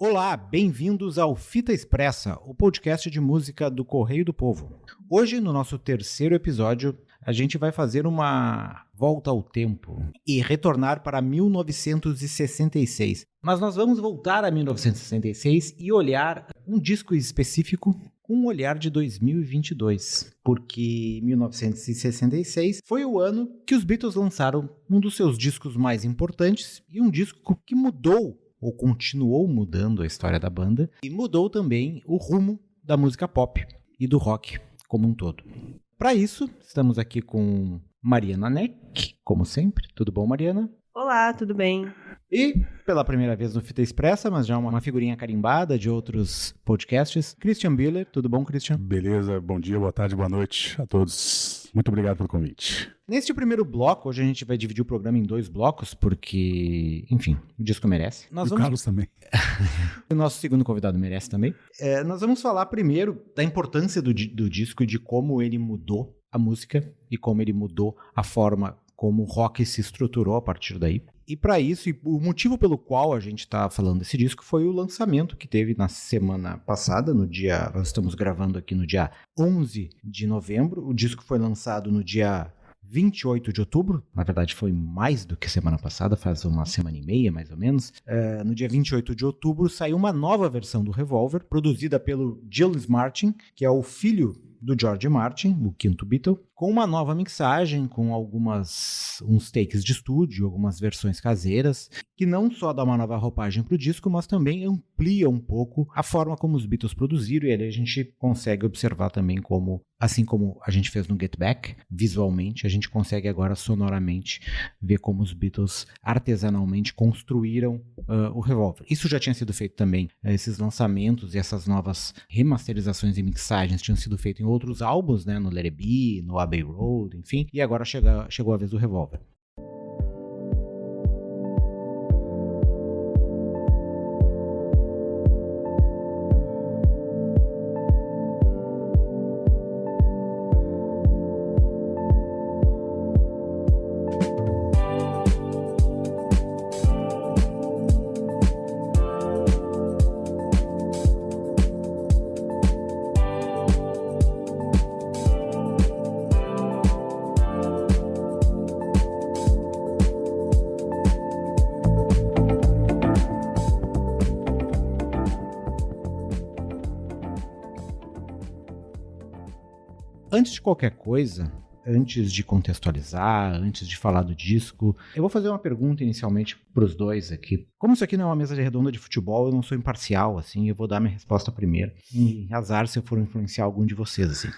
Olá, bem-vindos ao Fita Expressa, o podcast de música do Correio do Povo. Hoje, no nosso terceiro episódio, a gente vai fazer uma volta ao tempo e retornar para 1966. Mas nós vamos voltar a 1966 e olhar um disco específico com um olhar de 2022, porque 1966 foi o ano que os Beatles lançaram um dos seus discos mais importantes e um disco que mudou ou continuou mudando a história da banda, e mudou também o rumo da música pop e do rock como um todo. Para isso, estamos aqui com Mariana Neck, como sempre. Tudo bom, Mariana? Olá, tudo bem? E, pela primeira vez no Fita Expressa, mas já uma figurinha carimbada de outros podcasts, Christian Biller. Tudo bom, Christian? Beleza, bom dia, boa tarde, boa noite a todos. Muito obrigado pelo convite. Neste primeiro bloco, hoje a gente vai dividir o programa em 2 blocos, porque, enfim, o disco merece. O Carlos também. O nosso segundo convidado merece também. Nós vamos falar primeiro da importância do disco e de como ele mudou a música e como ele mudou a forma como o rock se estruturou a partir daí. E para isso, o motivo pelo qual a gente está falando desse disco foi o lançamento que teve na semana passada, nós estamos gravando aqui no dia 11 de novembro, o disco foi lançado no dia 28 de outubro, na verdade foi mais do que semana passada, faz uma semana e meia mais ou menos. No dia 28 de outubro saiu uma nova versão do Revolver, produzida pelo Gilles Martin, que é o filho do George Martin, o quinto Beatle, com uma nova mixagem, com uns takes de estúdio, algumas versões caseiras, que não só dá uma nova roupagem para o disco, mas também amplia um pouco a forma como os Beatles produziram, e ali a gente consegue observar também como, assim como a gente fez no Get Back, visualmente, a gente consegue agora sonoramente ver como os Beatles artesanalmente construíram o Revolver. Isso já tinha sido feito também, esses lançamentos e essas novas remasterizações e mixagens tinham sido feitos em outros álbuns, né, no Let It Be, no Abbey Road, enfim, e agora chegou a vez do Revolver. Antes de qualquer coisa, antes de contextualizar, antes de falar do disco, eu vou fazer uma pergunta inicialmente para os dois aqui. Como isso aqui não é uma mesa redonda de futebol, eu não sou imparcial, assim, eu vou dar minha resposta primeiro. E azar se eu for influenciar algum de vocês, assim.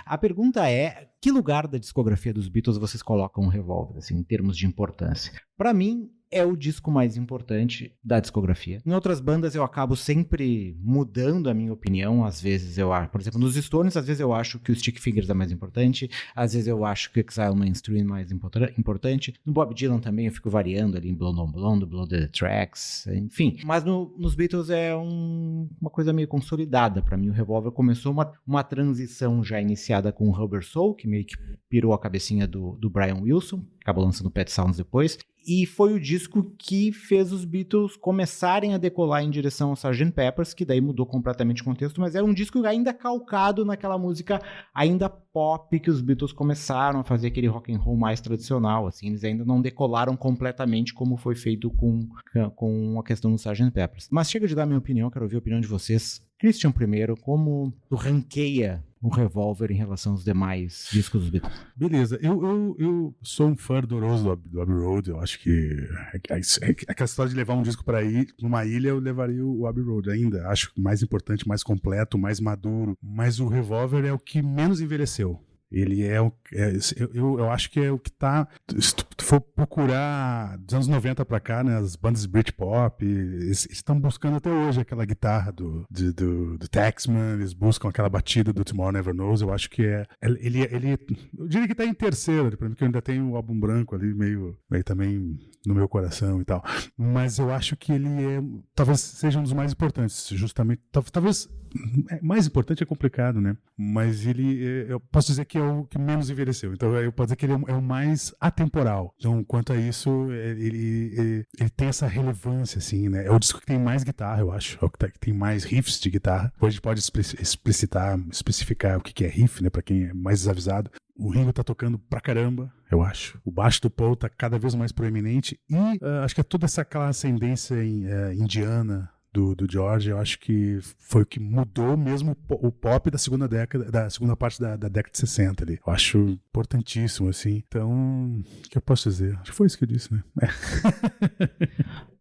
A pergunta é, que lugar da discografia dos Beatles vocês colocam o Revolver, assim, em termos de importância? Para mim, é o disco mais importante da discografia. Em outras bandas eu acabo sempre mudando a minha opinião, às vezes eu acho, por exemplo, nos Stones, às vezes eu acho que o Stick Fingers é mais importante, às vezes eu acho que o Exile Mainstream é mais importante, no Bob Dylan também eu fico variando ali em Blonde on Blonde, Blood the Tracks, enfim. Mas nos Beatles é uma coisa meio consolidada pra mim. O Revolver começou uma transição já iniciada com o Rubber Soul, que meio que pirou a cabecinha do Brian Wilson, acabou lançando Pet Sounds depois, e foi o disco que fez os Beatles começarem a decolar em direção ao Sgt. Pepper's, que daí mudou completamente o contexto, mas era um disco ainda calcado naquela música ainda pop, que os Beatles começaram a fazer aquele rock and roll mais tradicional, assim, eles ainda não decolaram completamente como foi feito com a questão do Sgt. Pepper's. Mas chega de dar minha opinião, quero ouvir a opinião de vocês. Christian primeiro, como tu ranqueia o Revolver em relação aos demais discos dos Beatles? Beleza, eu sou um fã ardoroso do Abbey Road. Eu acho que aquela história de levar um disco para uma ilha, eu levaria o Abbey Road ainda. Acho mais importante, mais completo, mais maduro, mas o Revolver é o que menos envelheceu. Ele eu acho que é o que tá, se tu for procurar dos anos 90 pra cá, né, as bandas de Britpop, eles estão buscando até hoje aquela guitarra do Taxman, eles buscam aquela batida do Tomorrow Never Knows. Eu acho que ele eu diria que tá em terceiro, pra mim, que eu ainda tenho o álbum branco ali, meio também no meu coração e tal, mas eu acho que ele talvez seja um dos mais importantes, justamente, talvez mais importante é complicado, né? Mas eu posso dizer que é o que menos envelheceu. Então eu posso dizer que ele é o mais atemporal. Então, quanto a isso, ele tem essa relevância, assim, né? É o disco que tem mais guitarra, eu acho. É o que tem mais riffs de guitarra. Depois a gente pode especificar o que é riff, né? Pra quem é mais desavisado. O Ringo tá tocando pra caramba, eu acho. O baixo do Paul tá cada vez mais proeminente. E acho que é toda aquela ascendência indiana do George, eu acho que foi o que mudou mesmo o pop da segunda parte da década de 60 ali. Eu acho importantíssimo, assim. Então, o que eu posso dizer? Acho que foi isso que eu disse, né?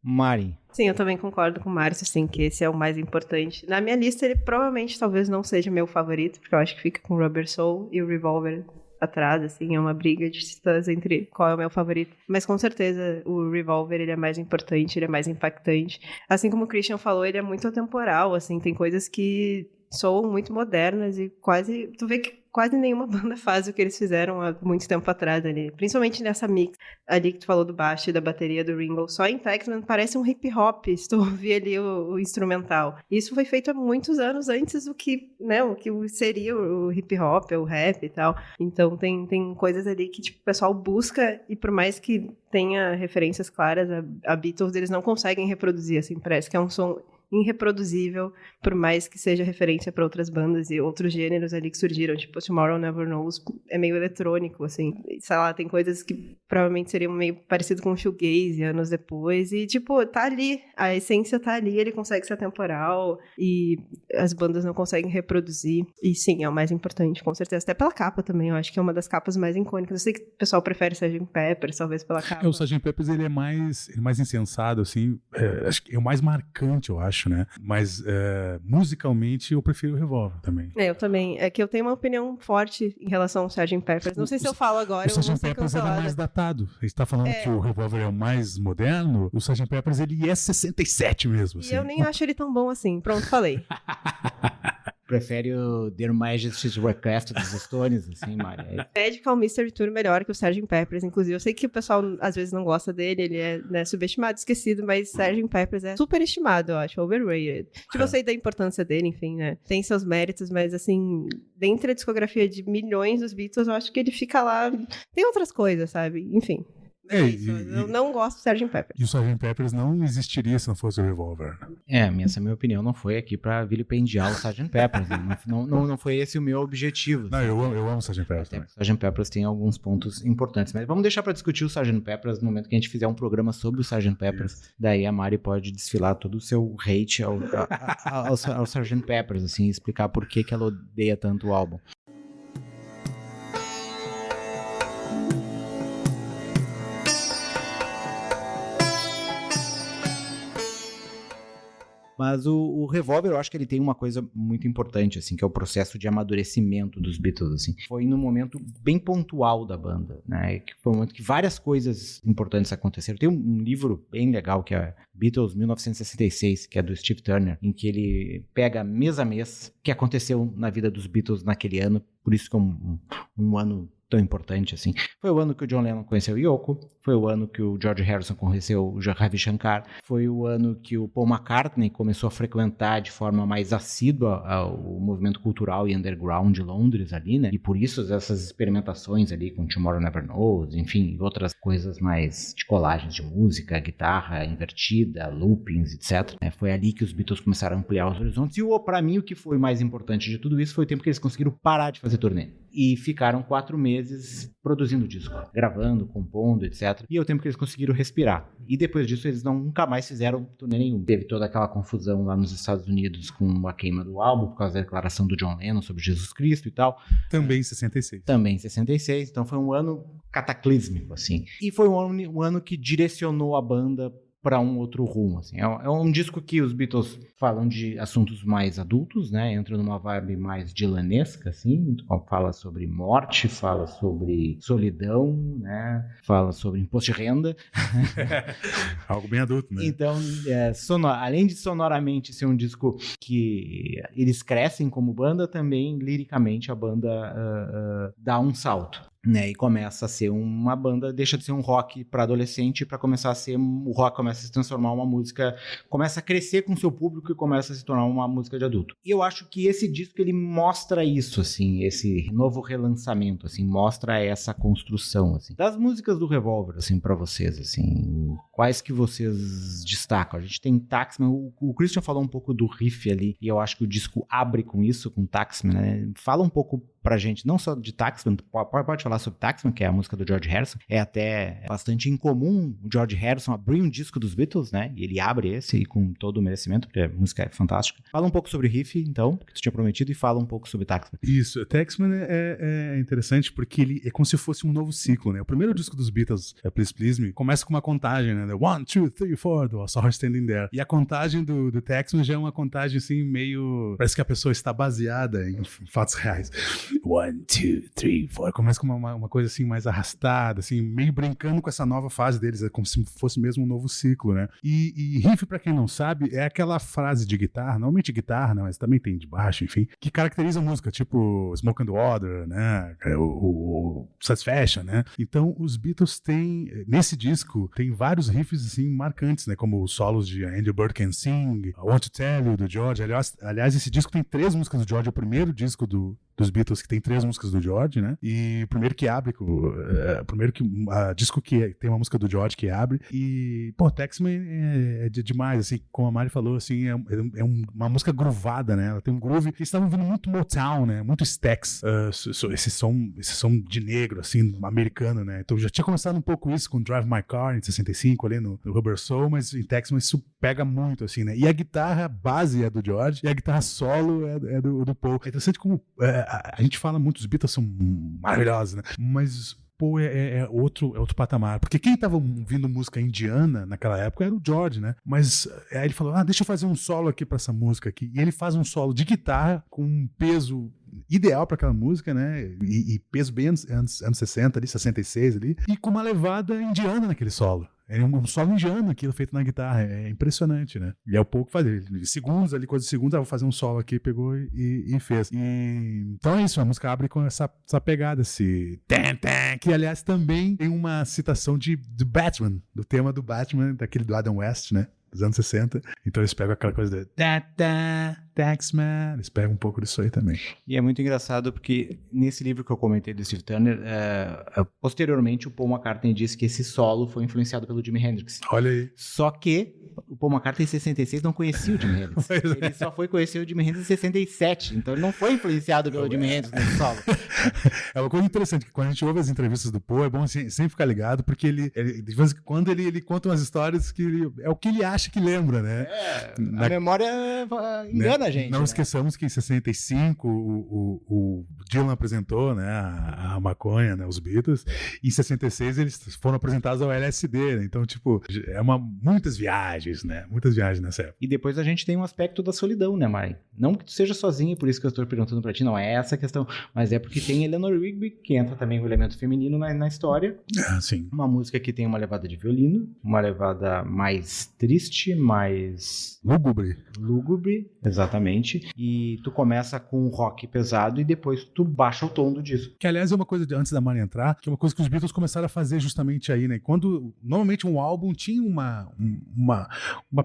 Mari. Sim, eu também concordo com o Márcio, assim, que esse é o mais importante. Na minha lista, ele provavelmente talvez não seja meu favorito, porque eu acho que fica com o Rubber Soul e o Revolver atrás, assim, é uma briga de titãs entre qual é o meu favorito. Mas com certeza o Revolver, ele é mais importante, ele é mais impactante. Assim como o Christian falou, ele é muito atemporal, assim, tem coisas que soam muito modernas e tu vê que quase nenhuma banda faz o que eles fizeram há muito tempo atrás ali. Principalmente nessa mix ali que tu falou do baixo e da bateria do Ringo. Só em Techno parece um hip hop, se tu ouvir ali o instrumental. Isso foi feito há muitos anos antes do que, né, o que seria o hip hop, o rap e tal. Então tem coisas ali que tipo, o pessoal busca e por mais que tenha referências claras a Beatles, eles não conseguem reproduzir, assim, parece que é um som irreproduzível, por mais que seja referência para outras bandas e outros gêneros ali que surgiram, tipo Tomorrow Never Knows, é meio eletrônico, assim, sei lá, tem coisas que provavelmente seriam meio parecido com o shoegaze anos depois, e tipo, tá ali, a essência tá ali, ele consegue ser atemporal, e as bandas não conseguem reproduzir, e sim, é o mais importante, com certeza, até pela capa também, eu acho que é uma das capas mais icônicas, eu sei que o pessoal prefere Sgt. Pepper, talvez pela capa. O Sgt. Pepper, ele é mais insensado, assim, acho que é o mais marcante, eu acho, né? Mas musicalmente eu prefiro o Revolver também. Eu também. É que eu tenho uma opinião forte em relação ao Sgt. Pepper. Não sei se eu falo agora, eu vou ser cancelada. O Sgt. Pepper é mais datado. A gente tá falando que o Revolver é o mais moderno, o Sgt. Pepper ele é 67 mesmo. E assim. eu nem acho ele tão bom assim. Pronto, falei. Prefere o Their Majesty's Request dos Stones, assim, Mari? Medical Mystery Tour melhor que o Sgt. Peppers, inclusive. Eu sei que o pessoal às vezes não gosta dele, ele é, né, subestimado, esquecido, mas Sgt. Peppers é super estimado, eu acho, overrated. Tipo, eu sei da importância dele, enfim, né? Tem seus méritos, mas assim, dentre a discografia de milhões dos Beatles, eu acho que ele fica lá. Tem outras coisas, sabe? Enfim. Eu não gosto do Sgt. Pepper. E o Sgt. Peppers não existiria se não fosse o Revolver. Essa minha opinião não foi aqui pra vilipendiar o Sgt. Peppers. Não foi esse o meu objetivo. Não, eu amo o Sgt. Peppers também. O Sgt. Peppers tem alguns pontos importantes, mas vamos deixar pra discutir o Sgt. Peppers no momento que a gente fizer um programa sobre o Sgt. Peppers. Isso. Daí a Mari pode desfilar todo o seu hate ao Sgt. Peppers, assim, explicar por que ela odeia tanto o álbum. Mas o Revolver, eu acho que ele tem uma coisa muito importante, assim, que é o processo de amadurecimento dos Beatles, assim. Foi num momento bem pontual da banda, né? Que foi um momento que várias coisas importantes aconteceram. Tem um livro bem legal, que é Beatles 1966, que é do Steve Turner, em que ele pega mês a mês o que aconteceu na vida dos Beatles naquele ano, por isso que é um ano tão importante assim. Foi o ano que o John Lennon conheceu o Yoko, foi o ano que o George Harrison conheceu o Ravi Shankar, foi o ano que o Paul McCartney começou a frequentar de forma mais assídua o movimento cultural e underground de Londres ali, né? E por isso essas experimentações ali com Tomorrow Never Knows, enfim, outras coisas mais de colagens de música, guitarra invertida, loopings, etc. Foi ali que os Beatles começaram a ampliar os horizontes. E pra mim o que foi mais importante de tudo isso foi o tempo que eles conseguiram parar de fazer turnê. E ficaram 4 meses produzindo disco, gravando, compondo, etc. E é o tempo que eles conseguiram respirar. E depois disso eles nunca mais fizeram turnê nenhum. Teve toda aquela confusão lá nos Estados Unidos com a queima do álbum, por causa da declaração do John Lennon sobre Jesus Cristo e tal. Também em 66. Também em 66. Então foi um ano cataclísmico, assim. E foi um ano que direcionou a banda para um outro rumo, assim. É um disco que os Beatles falam de assuntos mais adultos, né? Entra numa vibe mais dylanesca, assim. Fala sobre morte, fala sobre solidão, né? Fala sobre imposto de renda. Algo bem adulto, né? Então, além de sonoramente ser um disco que eles crescem como banda, também liricamente a banda dá um salto. né? E começa a ser uma banda, deixa de ser um rock para adolescente para começar a ser, o rock começa a se transformar uma música, começa a crescer com o seu público e começa a se tornar uma música de adulto. E eu acho que esse disco, ele mostra isso, assim, esse novo relançamento, assim, mostra essa construção, assim. Das músicas do Revolver, assim, para vocês, assim, quais que vocês destacam? A gente tem Taxman, o Christian falou um pouco do riff ali, e eu acho que o disco abre com isso, com Taxman, né? Fala um pouco pra gente, não só de Taxman, pode falar sobre Taxman, que é a música do George Harrison. É até bastante incomum o George Harrison abrir um disco dos Beatles, né? E ele abre esse e com todo o merecimento, porque a música é fantástica. Fala um pouco sobre riff, então, que tu tinha prometido, e fala um pouco sobre Taxman. Isso, Taxman é interessante porque ele é como se fosse um novo ciclo, né? O primeiro disco dos Beatles, Please Please Me, começa com uma contagem, né? 1, 2, 3, 4, I Saw Her Standing There. E a contagem do Taxman já é uma contagem, assim, meio... Parece que a pessoa está baseada em fatos reais. 1, 2, 3, 4. Começa com uma coisa assim mais arrastada, assim, meio brincando com essa nova fase deles, é como se fosse mesmo um novo ciclo, né? E riff, pra quem não sabe, é aquela frase de guitarra, normalmente guitarra, mas também tem de baixo, enfim, que caracteriza a música, tipo Smoke and Water, né? O Satisfaction, né? Então, os Beatles têm, nesse disco, tem vários riffs, assim, marcantes, né? Como os solos de Andrew Bird Can Sing, I Want to Tell You, do George. Aliás, esse disco tem 3 músicas do George, é o primeiro disco dos Beatles que tem 3 músicas do George, né? E o primeiro que abre, disco que tem uma música do George que abre. E, pô, Taxman é demais, assim, como a Mari falou, assim, é uma música groovada, né? Ela tem um groove. Eles estavam ouvindo muito Motown, né? Muito Stax, esse som de negro, assim, americano, né? Então já tinha começado um pouco isso com Drive My Car em 65, ali no Rubber Soul, mas em Taxman isso pega muito, assim, né? E a guitarra base é do George e a guitarra solo é do Paul. É interessante como a gente fala muito, os Beatles são maravilhosos, né? Mas Paul é outro patamar. Porque quem tava ouvindo música indiana naquela época era o George, né? Mas aí ele falou, deixa eu fazer um solo aqui pra essa música aqui. E ele faz um solo de guitarra com um peso ideal para aquela música, né? E peso bem anos 60 ali, 66 ali. E com uma levada indiana naquele solo. É um solo indiano aquilo feito na guitarra. É impressionante, né? E é o pouco que faz. Segundos ali, coisa de segundos, vou fazer um solo aqui, pegou e fez. Então é isso, a música abre com essa pegada, esse tan, que aliás também tem uma citação do Batman, do tema do Batman, daquele do Adam West, né? Dos anos 60. Então eles pegam aquela coisa de Taxman, eles pegam um pouco disso aí também. E é muito engraçado porque nesse livro que eu comentei do Steve Turner, posteriormente o Paul McCartney disse que esse solo foi influenciado pelo Jimi Hendrix. Olha aí. Só que o Paul McCartney em 66 não conhecia o Jimi Hendrix. Ele só foi conhecer o Jimi Hendrix em 67, então ele não foi influenciado pelo Jimi Hendrix nesse solo. É uma coisa interessante, que quando a gente ouve as entrevistas do Paul, é bom assim, sempre ficar ligado, porque ele de vez em quando ele conta umas histórias que é o que ele acha que lembra, né? A memória engana a gente. Não né? esqueçamos que em 65 o Dylan apresentou, né, a maconha, né, os Beatles, e em 66 eles foram apresentados ao LSD, né? Então, tipo, muitas viagens, né? Muitas viagens nessa época. E depois a gente tem um aspecto da solidão, né, Mari? Não que tu seja sozinho, por isso que eu estou perguntando pra ti, não é essa a questão, mas é porque tem Eleanor Rigby, que entra também o elemento feminino na história. Sim. Uma música que tem uma levada de violino, uma levada mais triste, mais lúgubre, exatamente. E tu começa com um rock pesado e depois tu baixa o tom do disco. Que, aliás, é uma coisa, antes da Mari entrar, que é uma coisa que os Beatles começaram a fazer justamente aí, né? Quando, normalmente, um álbum tinha uma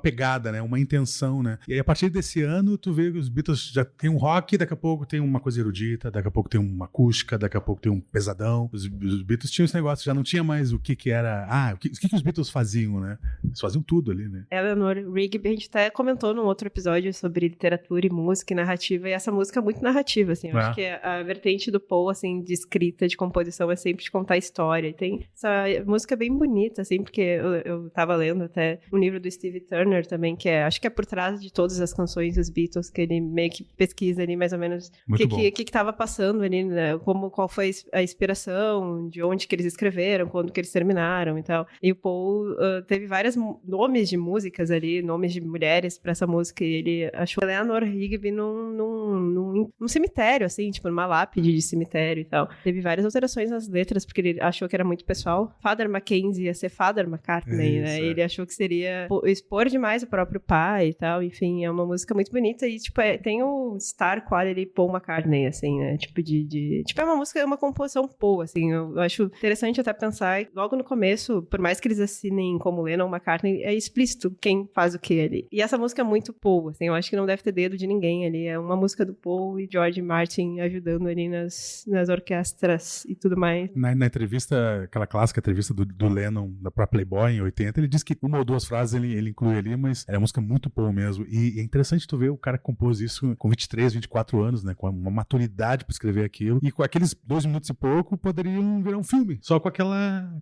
pegada, né? Uma intenção, né? E aí, a partir desse ano, tu vê que os Beatles já tem um rock, daqui a pouco tem uma coisa erudita, daqui a pouco tem uma acústica, daqui a pouco tem um pesadão. Os Beatles tinham esse negócio, já não tinha mais o que era... o que os Beatles faziam, né? Eles faziam tudo ali, né? Eleanor Rigby, a gente até comentou num outro episódio sobre literatura e música e narrativa, e essa música é muito narrativa, assim, eu acho que a vertente do Paul, assim, de escrita, de composição, é sempre de contar história, e tem essa música bem bonita, assim, porque eu tava lendo até um livro do Steve Turner também, que acho que é por trás de todas as canções dos Beatles, que ele meio que pesquisa ali, mais ou menos, o que tava passando ali, né, qual foi a inspiração, de onde que eles escreveram, quando que eles terminaram e tal, e o Paul teve vários nomes de músicas ali, nomes de mulheres pra essa música, e ele achou Eleanor Rigby num cemitério, assim, tipo, numa lápide de cemitério e tal. Teve várias alterações nas letras, porque ele achou que era muito pessoal. Father Mackenzie ia ser Father McCartney, né? Ele achou que seria expor demais o próprio pai e tal, enfim, é uma música muito bonita e, tipo, tem o Star Quality Paul McCartney, assim, né, tipo, tipo, é uma música, é uma composição Paul, assim, eu acho interessante até pensar, logo no começo, por mais que eles assinem como Lennon McCartney, é explícito quem faz o que ali. E essa música é muito Paul, assim, eu acho que não deve ter dedo de ninguém ali, é uma música do Paul e George Martin ajudando ali nas orquestras e tudo mais. Na entrevista, aquela clássica entrevista do Lennon pra Playboy em 80, ele disse que uma ou duas frases ele inclui ali, mas é uma música muito Paul mesmo. E é interessante tu ver o cara que compôs isso com 23, 24 anos, né? Com uma maturidade pra escrever aquilo. E com aqueles 2 minutos e pouco, poderiam virar um filme. Só com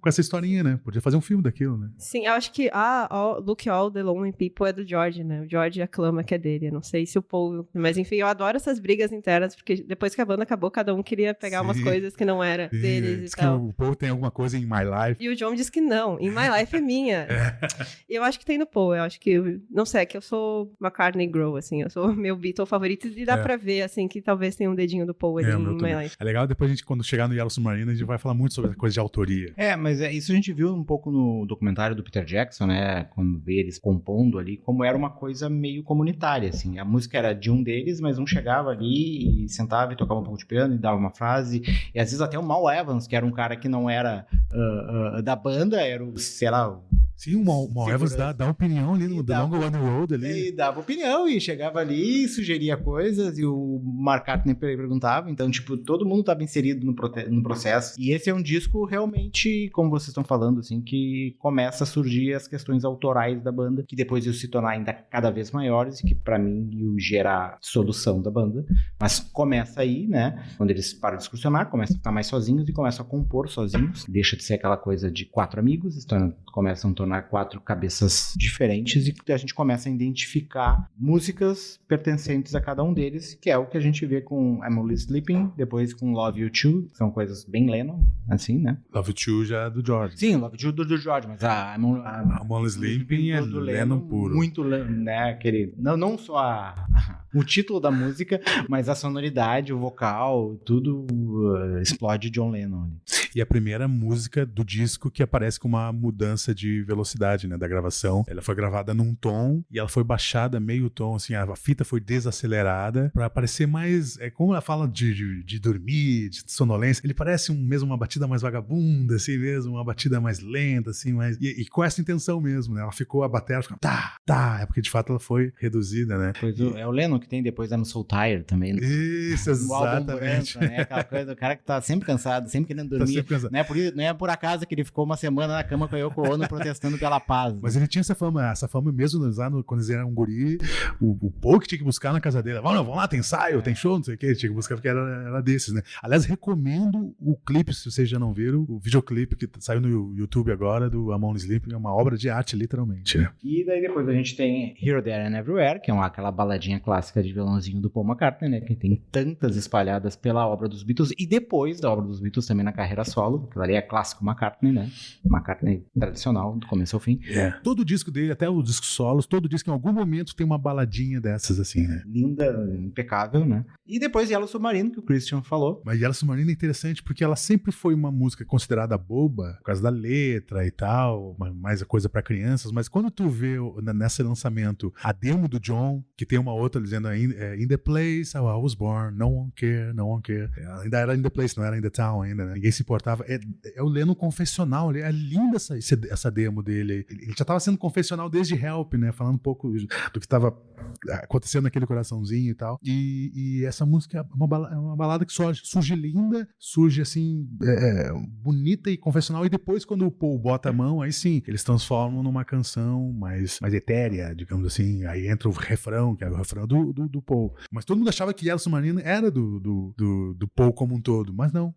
essa historinha, né? Podia fazer um filme daquilo, né? Sim, eu acho que Look All the Lonely People é do George, né? O George aclama que é dele. Eu não sei se o Paul... Mas enfim, eu adoro essas brigas internas, porque depois que a banda acabou, cada um queria pegar umas coisas que não era deles diz e tal. que o Paul tem alguma coisa em My Life. E o John diz que não. In My Life é minha. E eu acho que tem no Paul. Eu acho que... Não sei, é que eu sou McCartney Grow, assim. Eu sou meu Beatle favorito. E dá pra ver, assim, que talvez tenha um dedinho do Paul ali em My Life. É legal, depois a gente, quando chegar no Yellow Submarine, a gente vai falar muito sobre a coisa de autoria. Mas isso a gente viu um pouco no documentário do Peter Jackson, né? Quando vê eles compondo ali, como era uma coisa meio comunitária, assim. A música era de um deles, mas um chegava ali e sentava e tocava um pouco de piano e dava uma frase. E às vezes até o Mal Evans, que era um cara que não era da banda, era o, sei lá... Sim, o Mal Evans dá opinião ali no The Long One Road ali. E dava opinião e chegava ali e sugeria coisas e o McCartney perguntava. Então, tipo, todo mundo estava inserido no processo. E esse é um disco realmente, como vocês estão falando, assim, que começa a surgir as questões autorais da banda, que depois iam se tornar ainda cada vez maiores e que pra mim iam gerar a dissolução da banda. Mas começa aí, né? Quando eles param de discussionar, começam a ficar mais sozinhos e começam a compor sozinhos. Deixa de ser aquela coisa de 4 amigos, começam a tornar 4 cabeças diferentes e a gente começa a identificar músicas pertencentes a cada um deles, que é o que a gente vê com I'm Only Sleeping, depois com Love You Too, são coisas bem Lennon, assim, né? Love You Too já é do George. Sim, Love You Too do George, mas I'm Only Sleeping é do Lennon puro. Muito, né, aquele... Não só o título da música, mas a sonoridade, o vocal, tudo explode John Lennon. E a primeira música do disco que aparece com uma mudança de velocidade, né, da gravação. Ela foi gravada num tom e ela foi baixada meio tom, assim, a fita foi desacelerada pra parecer mais, como ela fala de dormir, de sonolência, ele parece mesmo uma batida mais vagabunda, assim mesmo, uma batida mais lenta, assim, mais... E com essa intenção mesmo, né, ela ficou a bateria, é porque de fato ela foi reduzida, né. É o Lennon que tem depois no Soul Tire também. Né? Isso, exatamente. Branco, né? Aquela coisa do cara que tá sempre cansado, sempre querendo dormir. Não é por acaso que ele ficou uma semana na cama com a Yoko Ono protestando pela paz. Né? Mas ele tinha essa fama mesmo lá quando eles eram um guri, o Paul que tinha que buscar na casa dele. Vamos lá, tem ensaio, tem show, não sei o que, tinha que buscar porque era desses, né? Aliás, recomendo o clipe, se vocês já não viram, o videoclipe que saiu no YouTube agora, do I'm Only Sleeping, é uma obra de arte, literalmente. Né? E daí depois a gente tem Here, There and Everywhere, que é aquela baladinha clássica de violãozinho do Paul McCartney, né? Que tem tantas espalhadas pela obra dos Beatles e depois da obra dos Beatles também na carreira solo, que ali é clássico McCartney, né? McCartney tradicional, do começo ao fim. Todo o disco dele, até o disco solos, todo disco em algum momento tem uma baladinha dessas, assim, né? Linda, impecável, né? E depois Yellow Submarine, que o Christian falou. Mas Yellow Submarine é interessante porque ela sempre foi uma música considerada boba, por causa da letra e tal, mais a coisa pra crianças, mas quando tu vê nesse lançamento a demo do John, que tem uma outra dizendo In the place I was born, no one care. Ainda era In the place, não era In the town ainda, né? Ninguém se importava. É o Lennon confessional, é linda essa demo dele. Ele já estava sendo confessional desde Help, né? Falando um pouco do que estava acontecendo naquele coraçãozinho e tal. E essa música é uma balada que surge linda, surge assim, bonita e confessional. E depois, quando o Paul bota a mão, aí sim, eles transformam numa canção mais etérea, digamos assim. Aí entra o refrão, que é o refrão do Paul. Mas todo mundo achava que Yellow Submarine era do Paul como um todo. Mas não.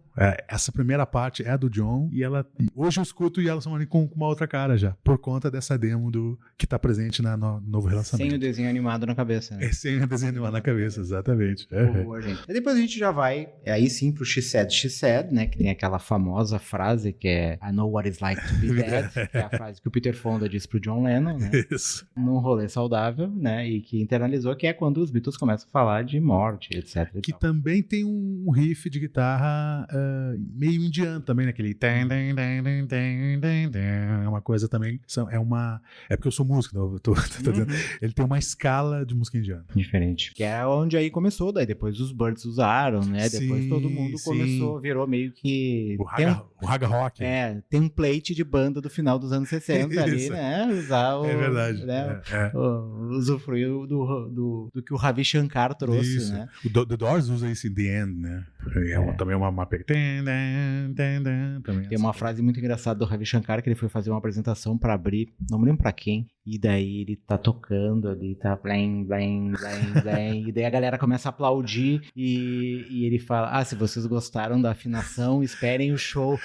Essa primeira parte é do John e hoje eu escuto Yellow Submarine com uma outra cara já, por conta dessa demo que tá presente no novo relacionamento. Sem o desenho animado na cabeça, né? Sem o desenho animado na cabeça, exatamente. Boa, gente. E depois a gente já vai, aí sim, pro She Said, né, que tem aquela famosa frase que é I know what it's like to be dead, que é a frase que o Peter Fonda disse pro John Lennon, né? Isso. Num rolê saudável, né, e que internalizou, que é quando os Beatles começam a falar de morte, etc. Que também tem um riff de guitarra meio indiano também, né? Aquele... É uma coisa também... É porque eu sou músico, então eu tô dizendo. Ele tem uma escala de música indiana. Diferente. Que é onde aí começou, daí depois os Birds usaram, né? Depois todo mundo começou, virou meio que... O Raga Rock. Template de banda do final dos anos 60 ali, né? Usar o... É verdade. Né? Usufruir do que o Ravi Shankar trouxe, isso. né? O The Doors usa isso em The End, né? Também é uma pega. Tem uma frase muito engraçada do Ravi Shankar, que ele foi fazer uma apresentação pra abrir, não me lembro pra quem, e daí ele tá tocando ali, tá blém, blém, blém, blém, e daí a galera começa a aplaudir e ele fala, se vocês gostaram da afinação, esperem o show.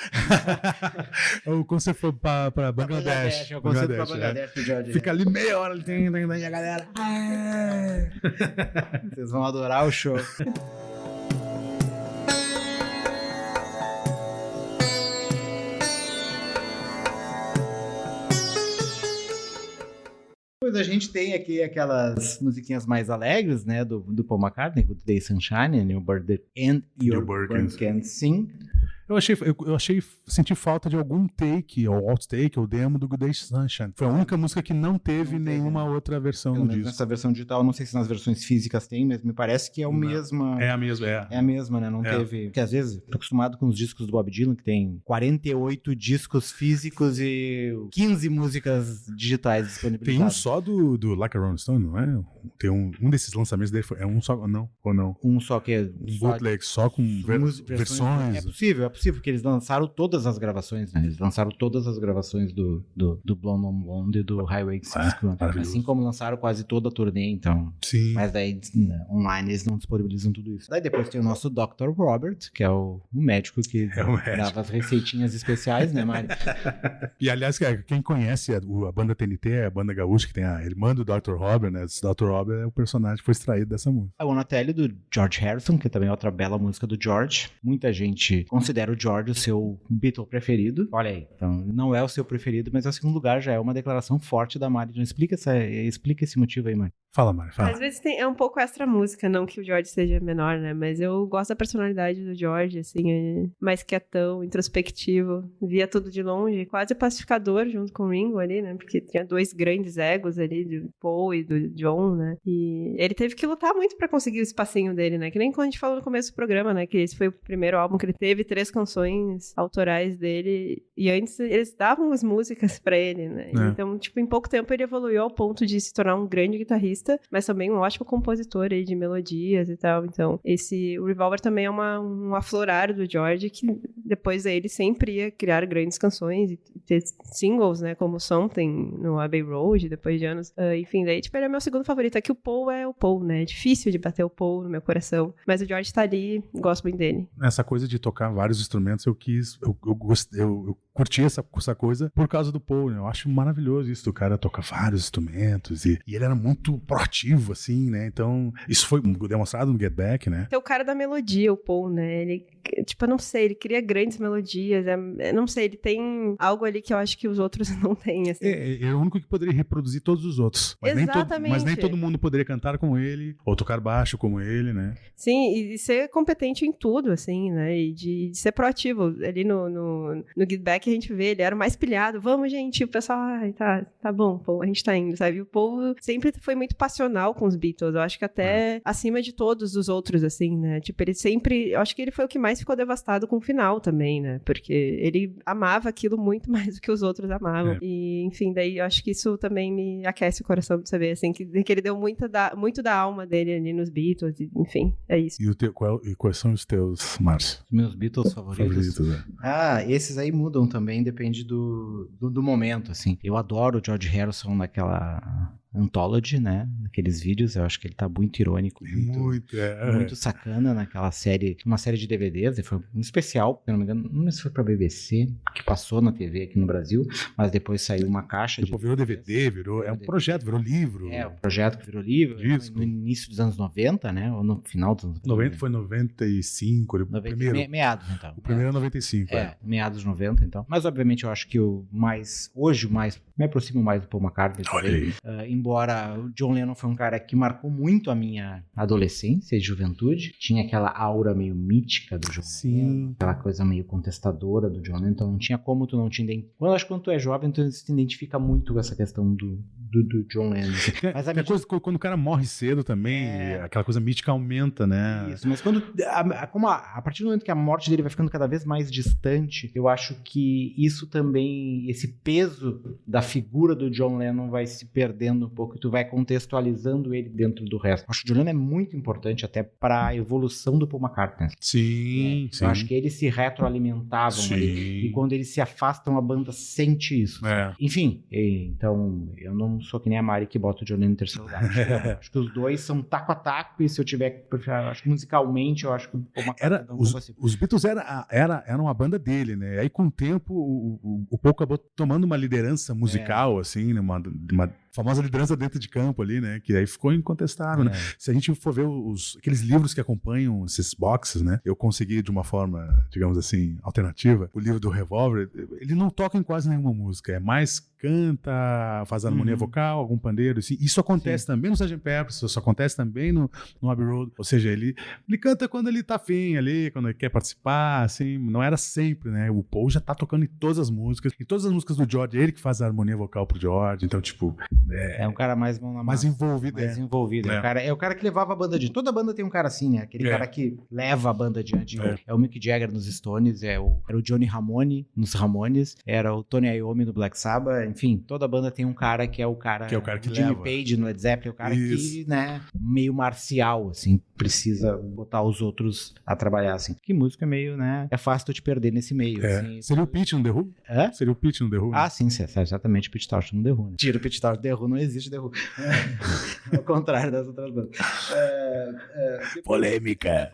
Ou quando você for pra Bangladesh. É o conceito pra Bangladesh do George. Fica ali meia hora e a galera... Vocês vão adorar o show. Depois a gente tem aqui aquelas musiquinhas mais alegres, né, do Paul McCartney, Good Day Sunshine, and Your Bird Can Sing. Senti falta de algum take, ou outtake, ou demo do Good Day Sunshine. Foi a única música que não teve nenhuma outra versão no disco. Nessa versão digital, não sei se nas versões físicas tem, mas me parece que é a mesma. É a mesma, É a mesma, né? Não teve. Porque às vezes, tô acostumado com os discos do Bob Dylan, que tem 48 discos físicos e 15 músicas digitais disponibilizadas. Tem um só do Like a Rolling Stone, não é? Tem um desses lançamentos dele, é um só, não? Ou não? Um só que é... Um bootleg só com versões. É possível, porque eles lançaram todas as gravações, né? Eles lançaram todas as gravações do Blonde on Blonde e do Highway 61. Assim como lançaram quase toda a turnê, então. Sim. Mas daí, online, eles não disponibilizam tudo isso. Daí depois tem o nosso Dr. Robert, que é o médico que grava as receitinhas especiais, né, Mari? E, aliás, quem conhece a banda TNT, a banda gaúcha, que tem a irmã do Dr. Robert, né? O Dr. Robert é o personagem que foi extraído dessa música. A Wanna Tell You, do George Harrison, que também é outra bela música do George. Muita gente considera o George o seu Beatle preferido. Olha aí, então não é o seu preferido, mas em segundo lugar já é uma declaração forte da Mari. Então explica esse motivo aí, Mari. Fala, Mari, fala. Às vezes é um pouco extra música, não que o George seja menor, né? Mas eu gosto da personalidade do George, assim, é mais quietão, introspectivo, via tudo de longe, quase pacificador junto com o Ringo ali, né? Porque tinha dois grandes egos ali, do Paul e do John, né? E ele teve que lutar muito pra conseguir o espacinho dele, né? Que nem quando a gente falou no começo do programa, né? Que esse foi o primeiro álbum que ele teve 3 canções autorais dele, e antes eles davam as músicas pra ele, né? Então, tipo, em pouco tempo ele evoluiu ao ponto de se tornar um grande guitarrista, mas também um ótimo compositor aí de melodias e tal. Então, o Revolver também é um aflorar do George, que depois ele sempre ia criar grandes canções e ter singles, né, como Something no Abbey Road, depois de anos. Enfim, daí, tipo, ele é meu segundo favorito. Aqui o Paul é o Paul, né? É difícil de bater o Paul no meu coração, mas o George tá ali, gosto muito dele. Essa coisa de tocar vários instrumentos, eu curti essa coisa por causa do Paul, né? Eu acho maravilhoso isso do cara tocar vários instrumentos e ele era muito proativo, assim, né? Então, isso foi demonstrado no Get Back, né? É o cara da melodia, o Paul, né? Ele, tipo, eu não sei, ele cria grandes melodias, não sei, ele tem algo ali que eu acho que os outros não têm, assim. É o único que poderia reproduzir todos os outros. Mas nem todo mundo poderia cantar como ele, ou tocar baixo como ele, né? Sim, e ser competente em tudo, assim, né? E de ser proativo. Ali no Get Back a gente vê, ele era o mais pilhado. Vamos, gente, o pessoal, tá bom, Paul, a gente tá indo, sabe? O Paul sempre foi muito passional com os Beatles. Eu acho que até acima de todos os outros, assim, né? Tipo, ele sempre... Eu acho que ele foi o que mais ficou devastado com o final também, né? Porque ele amava aquilo muito mais do que os outros amavam. E, enfim, daí eu acho que isso também me aquece o coração de saber, assim, que ele deu muito da alma dele ali nos Beatles, e, enfim, é isso. E quais são os teus, Márcio? Meus Beatles favoritos? Esses aí mudam também, depende do momento, assim. Eu adoro o George Harrison naquela Anthology, né? Naqueles vídeos, eu acho que ele tá muito irônico, muito sacana naquela série, uma série de DVDs, foi um especial, se não me engano, não sei se foi pra BBC, que passou na TV aqui no Brasil, mas depois saiu uma caixa depois virou DVD, um projeto, virou livro. O projeto que virou livro, no início dos anos 90, né? Ou no final dos anos 90. Foi 95, o primeiro. Meados, então. O primeiro é 95, meados de 90, então. Mas, obviamente, eu acho que me aproximo mais do Paul McCartney também. embora o John Lennon foi um cara que marcou muito a minha adolescência e juventude, tinha aquela aura meio mítica do John Lennon, aquela coisa meio contestadora do John Lennon, então não tinha como tu não te identificar. Acho que quando tu é jovem, tu se identifica muito com essa questão do John Lennon. Mas a coisa, quando o cara morre cedo também, aquela coisa mítica aumenta, né? Isso, mas quando a partir do momento que a morte dele vai ficando cada vez mais distante, eu acho que isso também, esse peso da figura do John Lennon vai se perdendo um pouco e tu vai contextualizando ele dentro do resto. Acho que o John Lennon é muito importante até para a evolução do Paul McCartney. Sim. Eu acho que eles se retroalimentavam ali, e quando eles se afastam, a banda sente isso. Enfim, então eu não sou que nem a Mari que bota o John Lennon em terceiro lugar. Acho que os dois são taco a taco, e se eu tiver, acho que musicalmente, eu acho que o Paul McCartney os Beatles eram uma banda dele, né? Aí com o tempo o Paul acabou tomando uma liderança musical, assim, né? Uma famosa liderança dentro de campo ali, né? Que aí ficou incontestável, né? Se a gente for ver aqueles livros que acompanham esses boxes, né? Eu consegui de uma forma, digamos assim, alternativa, o livro do Revolver, ele não toca em quase nenhuma música, é mais canta, faz harmonia vocal, algum pandeiro, assim. Isso acontece também no Sgt. Pepper's, isso acontece também no Abbey Road, ou seja, ele canta quando ele tá afim ali, quando ele quer participar, assim, não era sempre, né? O Paul já tá tocando em todas as músicas do George, ele que faz a harmonia vocal pro George, então, tipo... É um cara mais mão na massa. Mais envolvido. Mais envolvido. É o cara que levava a banda adiante. Toda banda tem um cara assim, né? Aquele cara que leva a banda adiante. É o Mick Jagger nos Stones, era o Johnny Ramone nos Ramones, era o Tony Iommi no Black Sabbath, enfim, toda banda tem um cara que é o cara... Que é o cara que Jimmy leva. Page no Led Zeppelin, é o cara que, né, meio marcial, assim, precisa botar os outros a trabalhar, assim. Que música meio, né, é fácil tu te perder nesse meio, assim. Seria o Pete no The Who? Seria o Pete no The Who? Ah, sim, exatamente, o Pete Tosh no The Who. Né? Tira o Pete Tosh do The Who, não existe The Who. Ao contrário das outras bandas. Polêmica.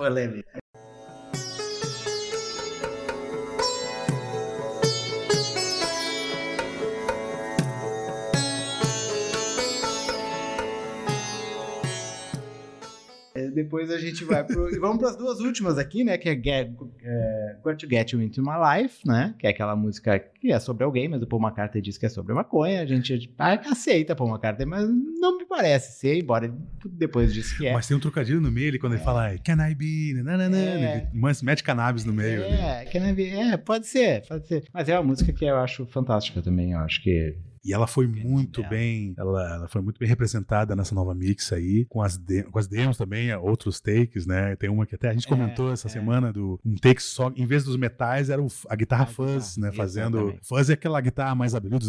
Depois a gente vai vamos para as duas últimas aqui, né? Que é Got to Get You Into My Life, né? Que é aquela música que é sobre alguém, mas o Paul McCartney diz que é sobre maconha. A gente aceita Paul McCartney, mas não me parece ser, embora depois disse que é. Mas tem um trocadilho no meio, quando ele fala Can I Be? Mete cannabis no meio. Can I Be? Pode ser. Mas é uma música que eu acho fantástica também. Eu acho que... E ela foi muito bem, ela foi muito bem representada nessa nova mix aí, com as demos também, outros takes, né? Tem uma que até a gente comentou essa semana, um take só, em vez dos metais, era a guitarra fuzz, né? Fazendo... Fuzz é aquela guitarra mais aguda,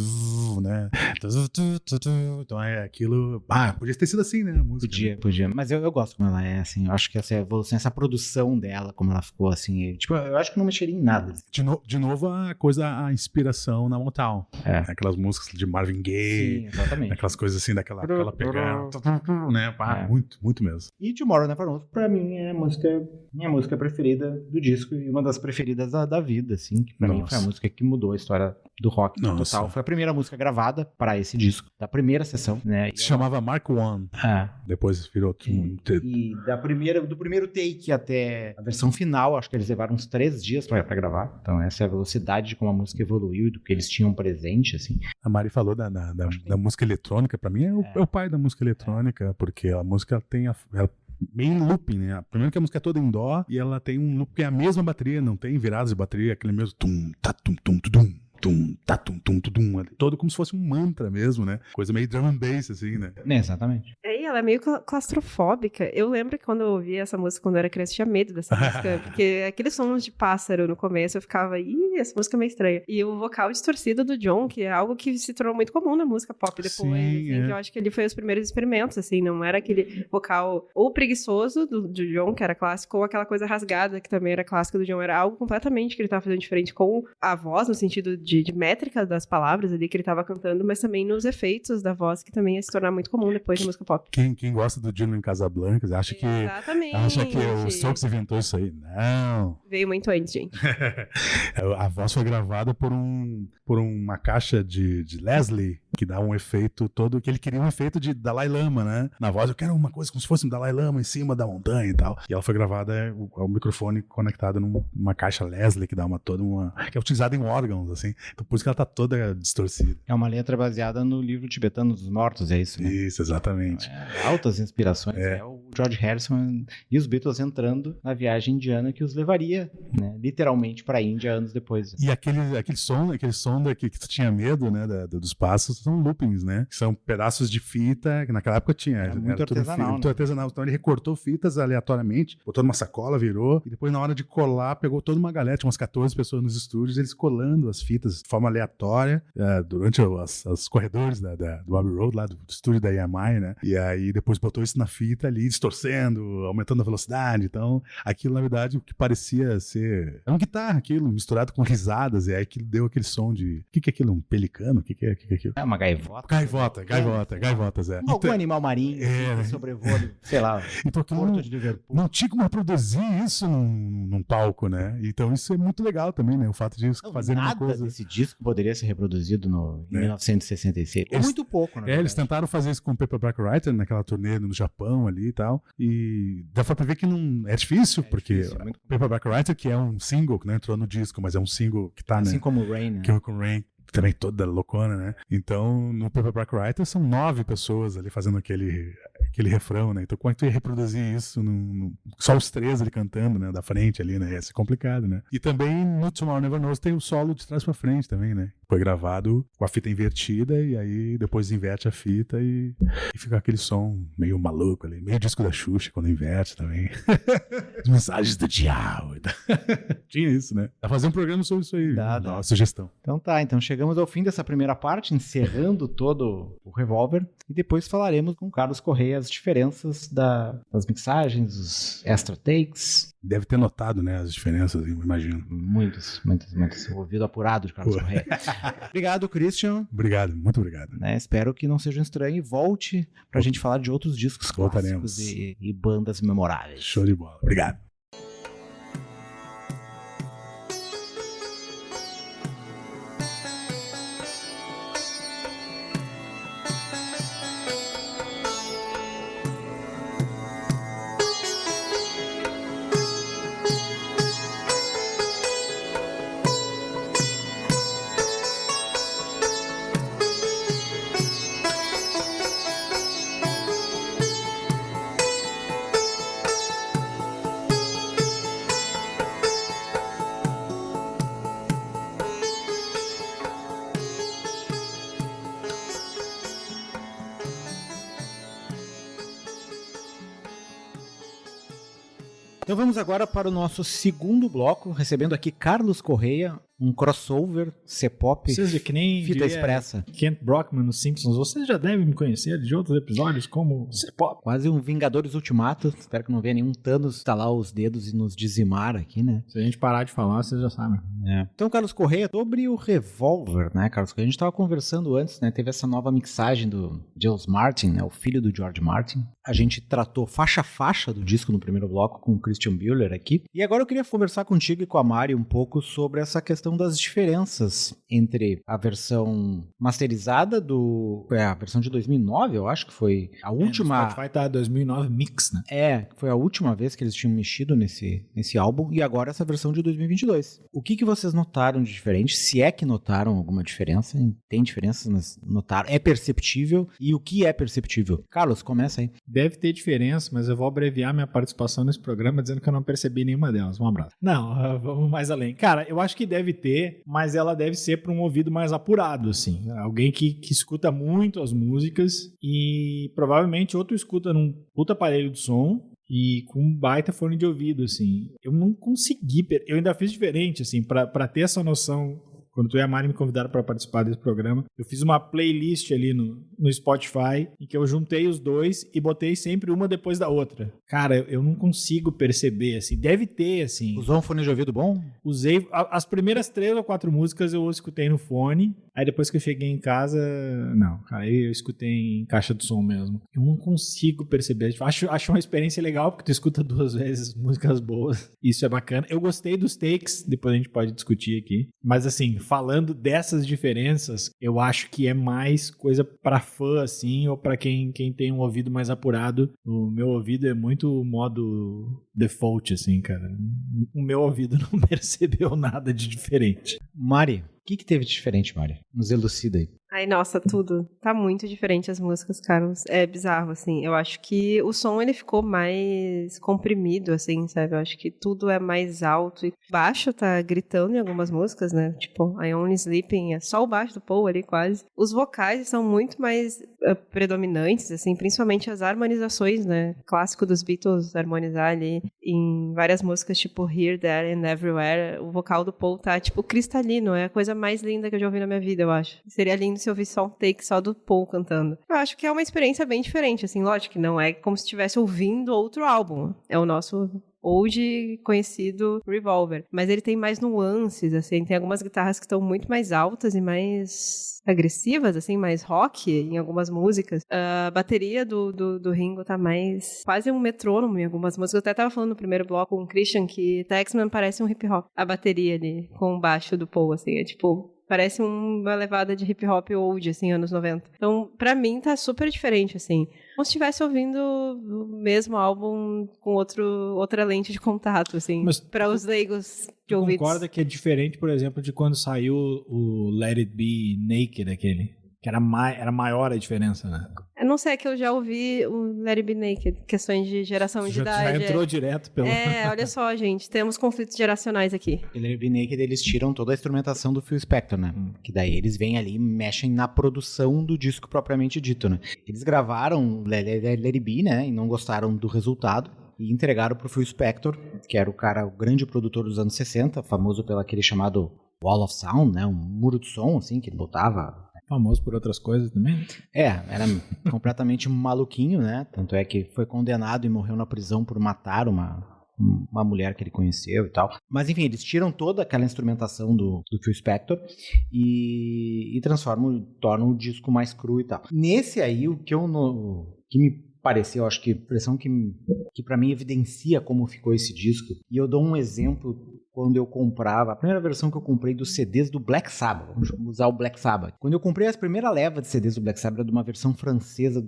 né? Então é aquilo... podia ter sido assim, né? A música, podia. Mas eu gosto como ela é, assim. Eu acho que essa evolução, essa produção dela, como ela ficou, assim... Tipo, eu acho que não mexeria em nada. De novo, a inspiração na Motown. Aquelas músicas de Marvin Gaye. Sim, exatamente. Aquelas coisas assim, daquela pegada, né? Muito, muito mesmo. E Tomorrow Never Knows, pra mim, é minha música preferida do disco e uma das preferidas da vida, assim. Que pra mim foi a música que mudou a história do rock total. Foi a primeira música gravada para esse disco, da primeira sessão, né? Se chamava Mark I. Depois virou outro. E do primeiro take até a versão final, acho que eles levaram uns 3 dias pra gravar. Então essa é a velocidade de como a música evoluiu e do que eles tinham presente, assim. A Mari falou da música eletrônica, pra mim é o pai da música eletrônica, porque a música tem meio em looping, né? Primeiro que a música é toda em dó e ela tem um loop que é a mesma bateria, não tem viradas de bateria, aquele mesmo tum, tá, tum, tum, tum, tum, tá, tum, tum, tum, todo como se fosse um mantra mesmo, né? Coisa meio drum and bass, assim, né? Exatamente. E ela é meio claustrofóbica. Eu lembro que quando eu ouvi essa música quando eu era criança, eu tinha medo dessa música, porque aqueles sons de pássaro no começo, eu ficava, essa música é meio estranha. E o vocal distorcido do John, que é algo que se tornou muito comum na música pop depois, assim, que eu acho que ele foi os primeiros experimentos, assim, não era aquele vocal ou preguiçoso do John, que era clássico, ou aquela coisa rasgada, que também era clássica do John, era algo completamente que ele tava fazendo diferente com a voz, no sentido de métrica das palavras ali que ele tava cantando, mas também nos efeitos da voz, que também ia se tornar muito comum depois da música pop. Quem gosta do Dino em Casablanca acha que o Strokes inventou isso aí. Não. Veio muito antes, gente. A voz foi gravada por uma caixa de Leslie, que dá um efeito todo, que ele queria um efeito de Dalai Lama, né? Na voz, eu quero uma coisa como se fosse um Dalai Lama em cima da montanha e tal. E ela foi gravada, o microfone conectado numa caixa Leslie, que dá que é utilizada em órgãos, assim. Então por isso que ela tá toda distorcida. É uma letra baseada no livro tibetano dos mortos, é isso, né? Isso, exatamente. Altas inspirações. É o George Harrison e os Beatles entrando na viagem indiana que os levaria, né, literalmente para a Índia anos depois. E aquele som que tu tinha medo, né, dos passos, são loopings, né? São pedaços de fita, que naquela época tinha. Era muito artesanal. Muito artesanal. Então ele recortou fitas aleatoriamente, botou numa sacola, virou, e depois na hora de colar, pegou toda uma galera, tinha umas 14 pessoas nos estúdios, eles colando as fitas de forma aleatória, durante os corredores do Abbey Road, lá do estúdio da EMI, né? E aí depois botou isso na fita ali, distorcendo, aumentando a velocidade. Então, aquilo, na verdade, o que parecia ser... É uma guitarra, aquilo, misturado com risadas, e aí aquilo deu aquele som de... O que é aquilo? Um pelicano? O que é aquilo? É uma gaivota. Gaivotas, é. Algum animal marinho que sobrevoa, sei lá, então, Porto de Liverpool. Não tinha como reproduzir isso num palco, né? Então isso é muito legal também, né? O fato de fazer uma coisa... Nada desse disco poderia ser reproduzido em 1966. Muito pouco, né? Eles tentaram fazer isso com o Paperback Writer naquela turnê no Japão ali e tal. E dá pra ver que não é difícil, porque o Paperback Writer, que é um single que não entrou no disco, mas é um single que tá, assim né? como o Rain, né? Que é com o Rain, também toda loucona, né? Então, no Paperback Writer são 9 pessoas ali fazendo aquele refrão, né? Então, como é que tu ia reproduzir isso? Só os 3 ali cantando, né? Da frente ali, né? Ia ser complicado, né? E também no Tomorrow Never Knows tem o solo de trás pra frente também, né? Foi gravado com a fita invertida e aí depois inverte a fita e fica aquele som meio maluco ali. Meio disco da Xuxa quando inverte também. As mensagens do diabo. Tinha isso, né? Dá pra fazer um programa sobre isso aí. Dá. Uma sugestão. Então tá, chegamos ao fim dessa primeira parte, encerrando todo o Revolver, e depois falaremos com o Carlos Correia as diferenças das mixagens, os extra takes. Deve ter notado, né, as diferenças, eu imagino. Muitos. Ouvido apurado de Carlos Correia. Obrigado, Christian. Obrigado, muito obrigado. Né, espero que não seja um estranho e volte pra gente falar de outros discos clássicos e bandas memoráveis. Show de bola. Obrigado. Então vamos agora para o nosso segundo bloco, recebendo aqui Carlos Correia, um crossover C-pop, que nem fita expressa. Kent Brockman nos Simpsons, vocês já devem me conhecer de outros episódios como C-pop. Quase um Vingadores Ultimato, espero que não venha nenhum Thanos estalar os dedos e nos dizimar aqui, né? Se a gente parar de falar, vocês já sabem. Então, Carlos Correia, sobre o Revolver, né, Carlos? A gente estava conversando antes, né? Teve essa nova mixagem do Giles Martin, né? O filho do George Martin. A gente tratou faixa a faixa do disco no primeiro bloco com o Christian Bueller aqui. E agora eu queria conversar contigo e com a Mari um pouco sobre essa questão das diferenças entre a versão masterizada a versão de 2009, eu acho que foi a última... No Spotify tá 2009 Mix, né? Foi a última vez que eles tinham mexido nesse álbum, e agora essa versão de 2022. O que vocês notaram de diferente? Se é que notaram alguma diferença? Tem diferenças, mas notaram? É perceptível? E o que é perceptível? Carlos, começa aí. Deve ter diferença, mas eu vou abreviar minha participação nesse programa dizendo que eu não percebi nenhuma delas. Um abraço. Não, vamos mais além. Cara, eu acho que deve ter, mas ela deve ser para um ouvido mais apurado, assim. Alguém que escuta muito as músicas e provavelmente outro escuta num puta aparelho de som e com um baita fone de ouvido, assim. Eu não consegui, eu ainda fiz diferente, assim, pra ter essa noção. Quando tu e a Mari me convidaram para participar desse programa, eu fiz uma playlist ali no no Spotify em que eu juntei os dois e botei sempre uma depois da outra. Cara, eu não consigo perceber, assim. Deve ter, assim. Usou um fone de ouvido bom? Usei as primeiras 3 ou 4 músicas eu escutei no fone. Aí depois que eu cheguei em casa, não, cara, aí eu escutei em caixa de som mesmo. Eu não consigo perceber. Tipo, acho uma experiência legal, porque tu escuta 2 vezes músicas boas. Isso é bacana. Eu gostei dos takes, depois a gente pode discutir aqui. Mas assim, falando dessas diferenças, eu acho que é mais coisa pra fã, assim, ou pra quem tem um ouvido mais apurado. O meu ouvido é muito modo default, assim, cara. O meu ouvido não percebeu nada de diferente. Mari, o que teve de diferente, Mari? Nos elucida aí. Ai, nossa, tudo. Tá muito diferente as músicas, Carlos. É bizarro, assim. Eu acho que o som, ele ficou mais comprimido, assim, sabe? Eu acho que tudo é mais alto. E baixo tá gritando em algumas músicas, né? Tipo, I Only Sleeping, é só o baixo do Paul ali, quase. Os vocais são muito mais predominantes, assim, principalmente as harmonizações, né? Clássico dos Beatles, harmonizar ali em várias músicas, tipo Here, There and Everywhere. O vocal do Paul tá, tipo, cristalino. É a coisa mais linda que eu já ouvi na minha vida, eu acho. Seria lindo se eu ouvisse só um take só do Paul cantando. Eu acho que é uma experiência bem diferente, assim, lógico que não é como se estivesse ouvindo outro álbum. É o nosso old conhecido Revolver. Mas ele tem mais nuances, assim, tem algumas guitarras que estão muito mais altas e mais agressivas, assim, mais rock em algumas músicas. A bateria do Ringo tá mais quase um metrônomo em algumas músicas. Eu até tava falando no primeiro bloco com o Christian que Taxman parece um hip hop. A bateria ali com o baixo do Paul, assim, é tipo... Parece uma levada de hip hop old, assim, anos 90. Então, pra mim, tá super diferente, assim. Como se estivesse ouvindo o mesmo álbum com outra lente de contato, assim. Mas pra os leigos de ouvidos. Tu concorda que é diferente, por exemplo, de quando saiu o Let It Be Naked, aquele? Que era maior a diferença, né? Eu não sei, é que eu já ouvi o Let It Be Naked, questões de geração de idade. Já entrou direto pelo... olha só, gente, temos conflitos geracionais aqui. O Let It Be Naked, eles tiram toda a instrumentação do Phil Spector, né? Que daí eles vêm ali e mexem na produção do disco propriamente dito, né? Eles gravaram Let It Be, né? E não gostaram do resultado. E entregaram pro Phil Spector, que era o grande produtor dos anos 60, famoso pelo aquele chamado Wall of Sound, né? Um muro de som, assim, que ele botava... Famoso por outras coisas também? Era completamente maluquinho, né? Tanto é que foi condenado e morreu na prisão por matar uma mulher que ele conheceu e tal. Mas enfim, eles tiram toda aquela instrumentação do Phil Spector e tornam o disco mais cru e tal. Nesse aí, o que me pareceu, acho que a impressão que pra mim evidencia como ficou esse disco, e eu dou um exemplo quando eu comprava, a primeira versão que eu comprei dos CDs do Black Sabbath, vamos usar o Black Sabbath. Quando eu comprei a primeira leva de CDs do Black Sabbath, era de uma versão francesa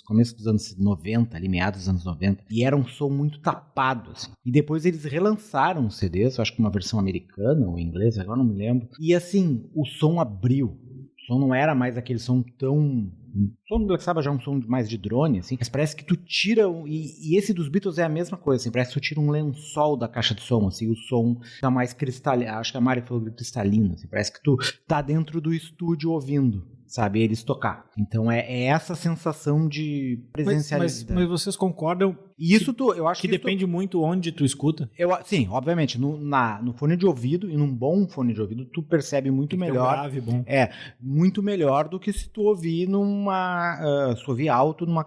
começo dos anos 90, ali meados dos anos 90, e era um som muito tapado, assim. E depois eles relançaram os CDs, eu acho que uma versão americana ou inglesa, agora não me lembro, e assim, o som abriu. O som não era mais aquele som tão... O som do Black Sabbath já é um som mais de drone, assim, mas parece que tu tira... E esse dos Beatles é a mesma coisa, assim, parece que tu tira um lençol da caixa de som, assim, o som tá mais cristalino, acho que a Mari falou cristalino, assim, parece que tu tá dentro do estúdio ouvindo, sabe, eles tocar. Então é essa sensação de presencialidade. Mas vocês concordam e isso eu acho que depende muito onde tu escuta? Sim, obviamente, no fone de ouvido, e num bom fone de ouvido, tu percebe muito melhor. Grave, bom. Muito melhor do que se tu ouvir se tu ouvir alto na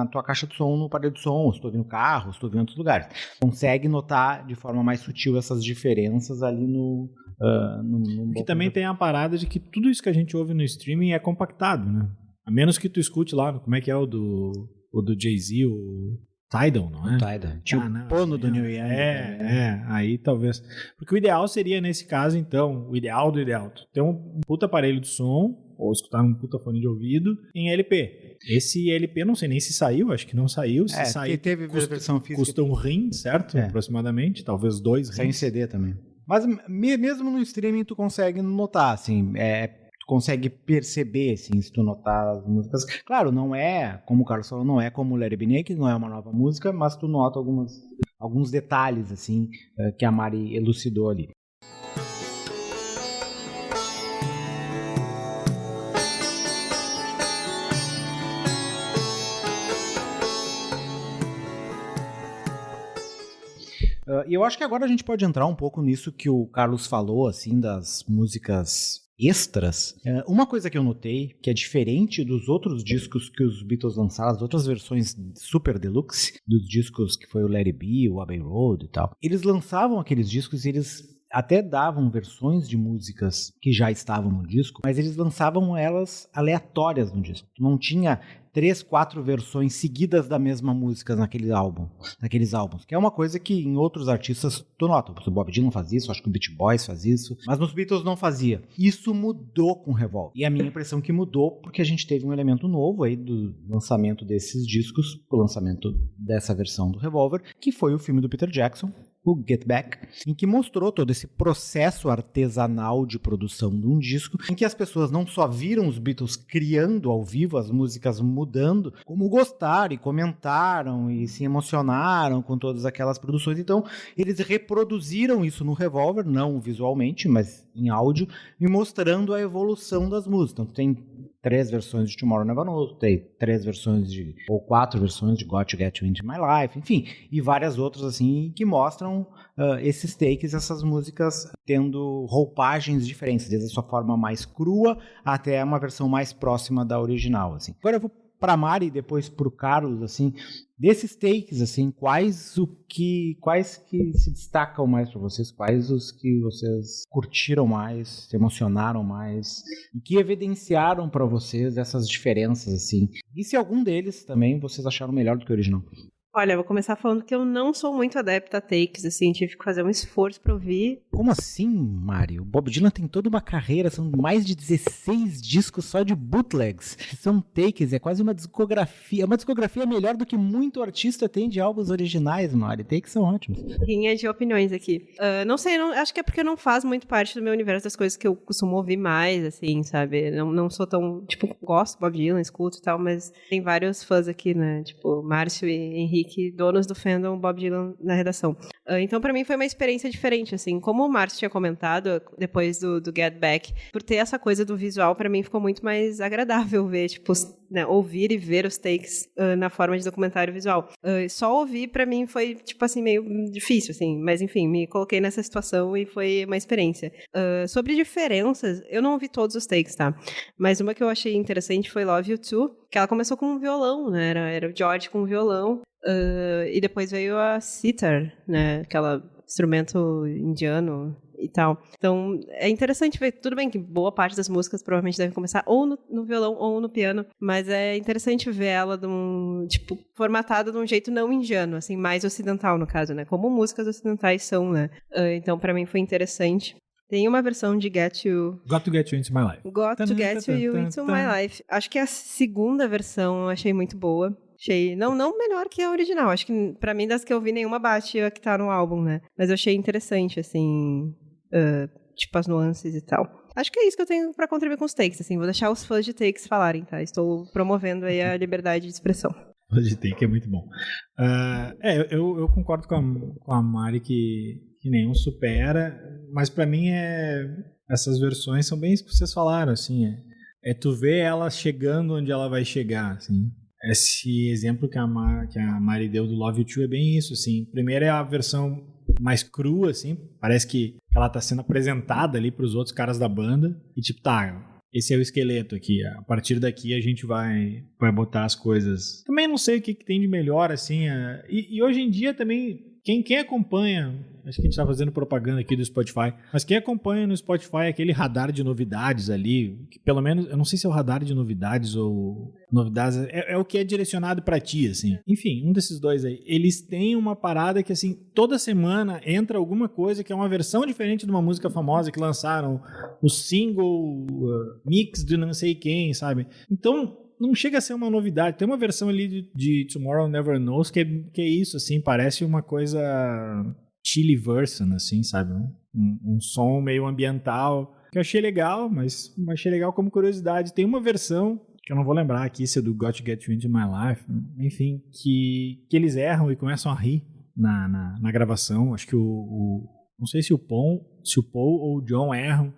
tua caixa de som, no aparelho de som, se tu ouvir no carro, se tu ouvir em outros lugares. Consegue notar de forma mais sutil essas diferenças ali no que também tem a parada de que tudo isso que a gente ouve no streaming é compactado, né? A menos que tu escute lá, como é que é o do Jay-Z, o Tidal, não é? O Tidal. Tinha o pano do New Young. Aí talvez. Porque o ideal seria, nesse caso, então, o ideal do ideal, tu ter um puta aparelho de som, ou escutar um puta fone de ouvido, em LP. Esse LP, não sei nem se saiu, acho que não saiu. Se saiu, teve versão física. Custa um rim, certo? Aproximadamente, talvez 2 rins. Saiu em CD também. Mas mesmo no streaming tu consegue notar, assim, tu consegue perceber, assim, se tu notar as músicas. Claro, não é, como o Carlos falou, não é como o Let It Be Naked, não é uma nova música, mas tu nota alguns detalhes, assim, que a Mari elucidou ali. E eu acho que agora a gente pode entrar um pouco nisso que o Carlos falou, assim, das músicas extras. Uma coisa que eu notei, que é diferente dos outros discos que os Beatles lançaram, as outras versões super deluxe dos discos que foi o Let It Be, o Abbey Road e tal, eles lançavam aqueles discos e eles até davam versões de músicas que já estavam no disco, mas eles lançavam elas aleatórias no disco. Não tinha 3, 4 versões seguidas da mesma música naqueles álbuns, que é uma coisa que em outros artistas tu nota. O Bob Dylan faz isso, acho que o Beach Boys faz isso, mas nos Beatles não fazia. Isso mudou com o Revolver. E a minha impressão é que mudou porque a gente teve um elemento novo aí do lançamento desses discos, o lançamento dessa versão do Revolver, que foi o filme do Peter Jackson, o Get Back, em que mostrou todo esse processo artesanal de produção de um disco, em que as pessoas não só viram os Beatles criando ao vivo as músicas mudando, como gostaram e comentaram e se emocionaram com todas aquelas produções. Então, eles reproduziram isso no Revolver, não visualmente, mas em áudio, e mostrando a evolução das músicas. Então, tem 3 versões de Tomorrow Never Knows, tem 3 versões ou 4 versões de Got to Get You Into My Life, enfim, e várias outras assim que mostram esses takes, essas músicas tendo roupagens diferentes, desde a sua forma mais crua até uma versão mais próxima da original, assim. Agora eu vou para Mari e depois para o Carlos, assim, desses takes, assim, quais que se destacam mais para vocês? Quais os que vocês curtiram mais, se emocionaram mais e que evidenciaram para vocês essas diferenças, assim? E se algum deles também vocês acharam melhor do que o original? Olha, eu vou começar falando que eu não sou muito adepta a takes, assim, tive que fazer um esforço pra ouvir. Como assim, Mário? O Bob Dylan tem toda uma carreira, são mais de 16 discos só de bootlegs. São takes, é quase uma discografia. É uma discografia melhor do que muito artista tem de álbuns originais, Mário. Takes são ótimos. Rinha de opiniões aqui. Não sei, acho que é porque não faz muito parte do meu universo das coisas que eu costumo ouvir mais, assim, sabe? Não sou tão, tipo, gosto do Bob Dylan, escuto e tal, mas tem vários fãs aqui, né? Tipo, Márcio e Henrique, donos do fandom Bob Dylan na redação. Então, pra mim, foi uma experiência diferente, assim. Como o Márcio tinha comentado, depois do Get Back, por ter essa coisa do visual, pra mim ficou muito mais agradável ver, tipo, né, ouvir e ver os takes na forma de documentário visual. Só ouvir, pra mim, foi, tipo assim, meio difícil, assim. Mas, enfim, me coloquei nessa situação e foi uma experiência. Sobre diferenças, eu não ouvi todos os takes, tá? Mas uma que eu achei interessante foi Love You Too, que ela começou com um violão, né? Era o George com um violão. E depois veio a sitar, né? Aquele instrumento indiano e tal. Então, é interessante ver. Tudo bem que boa parte das músicas provavelmente devem começar ou no violão ou no piano, mas é interessante ver ela formatada de um jeito não indiano, assim, mais ocidental, no caso, né? Como músicas ocidentais são, né? Então, pra mim foi interessante. Tem uma versão de Got to Get You Into My Life. Got to Get You Into My Life. Acho que a segunda versão eu achei muito boa. Achei, não melhor que a original. Acho que, pra mim, das que eu vi, nenhuma bate a que tá no álbum, né? Mas eu achei interessante, assim, tipo, as nuances e tal. Acho que é isso que eu tenho pra contribuir com os takes, assim. Vou deixar os fãs de takes falarem, tá? Estou promovendo aí a liberdade de expressão. Fãs de take é muito bom. Eu concordo com a Mari que nenhum supera, mas pra mim essas versões são bem isso que vocês falaram, assim. É tu ver ela chegando onde ela vai chegar, assim. Esse exemplo que a Mari deu do Love You Too é bem isso, assim. Primeiro é a versão mais crua, assim. Parece que ela tá sendo apresentada ali pros outros caras da banda. E tipo, tá, esse é o esqueleto aqui. A partir daqui a gente vai botar as coisas. Também não sei o que tem de melhor, assim. E hoje em dia também, quem acompanha... Acho que a gente tá fazendo propaganda aqui do Spotify. Mas quem acompanha no Spotify aquele radar de novidades ali, que pelo menos, eu não sei se é o radar de novidades ou novidades, é o que é direcionado pra ti, assim. Enfim, um desses dois aí. Eles têm uma parada que, assim, toda semana entra alguma coisa que é uma versão diferente de uma música famosa que lançaram. O single mix de não sei quem, sabe? Então... não chega a ser uma novidade. Tem uma versão ali de Tomorrow Never Knows que é isso, assim, parece uma coisa chili version, assim, sabe? Um som meio ambiental, que eu achei legal, mas achei legal como curiosidade. Tem uma versão, que eu não vou lembrar aqui, se é do Got to Get You Into My Life, enfim, que eles erram e começam a rir na gravação. Acho que não sei se o Paul ou o John erram,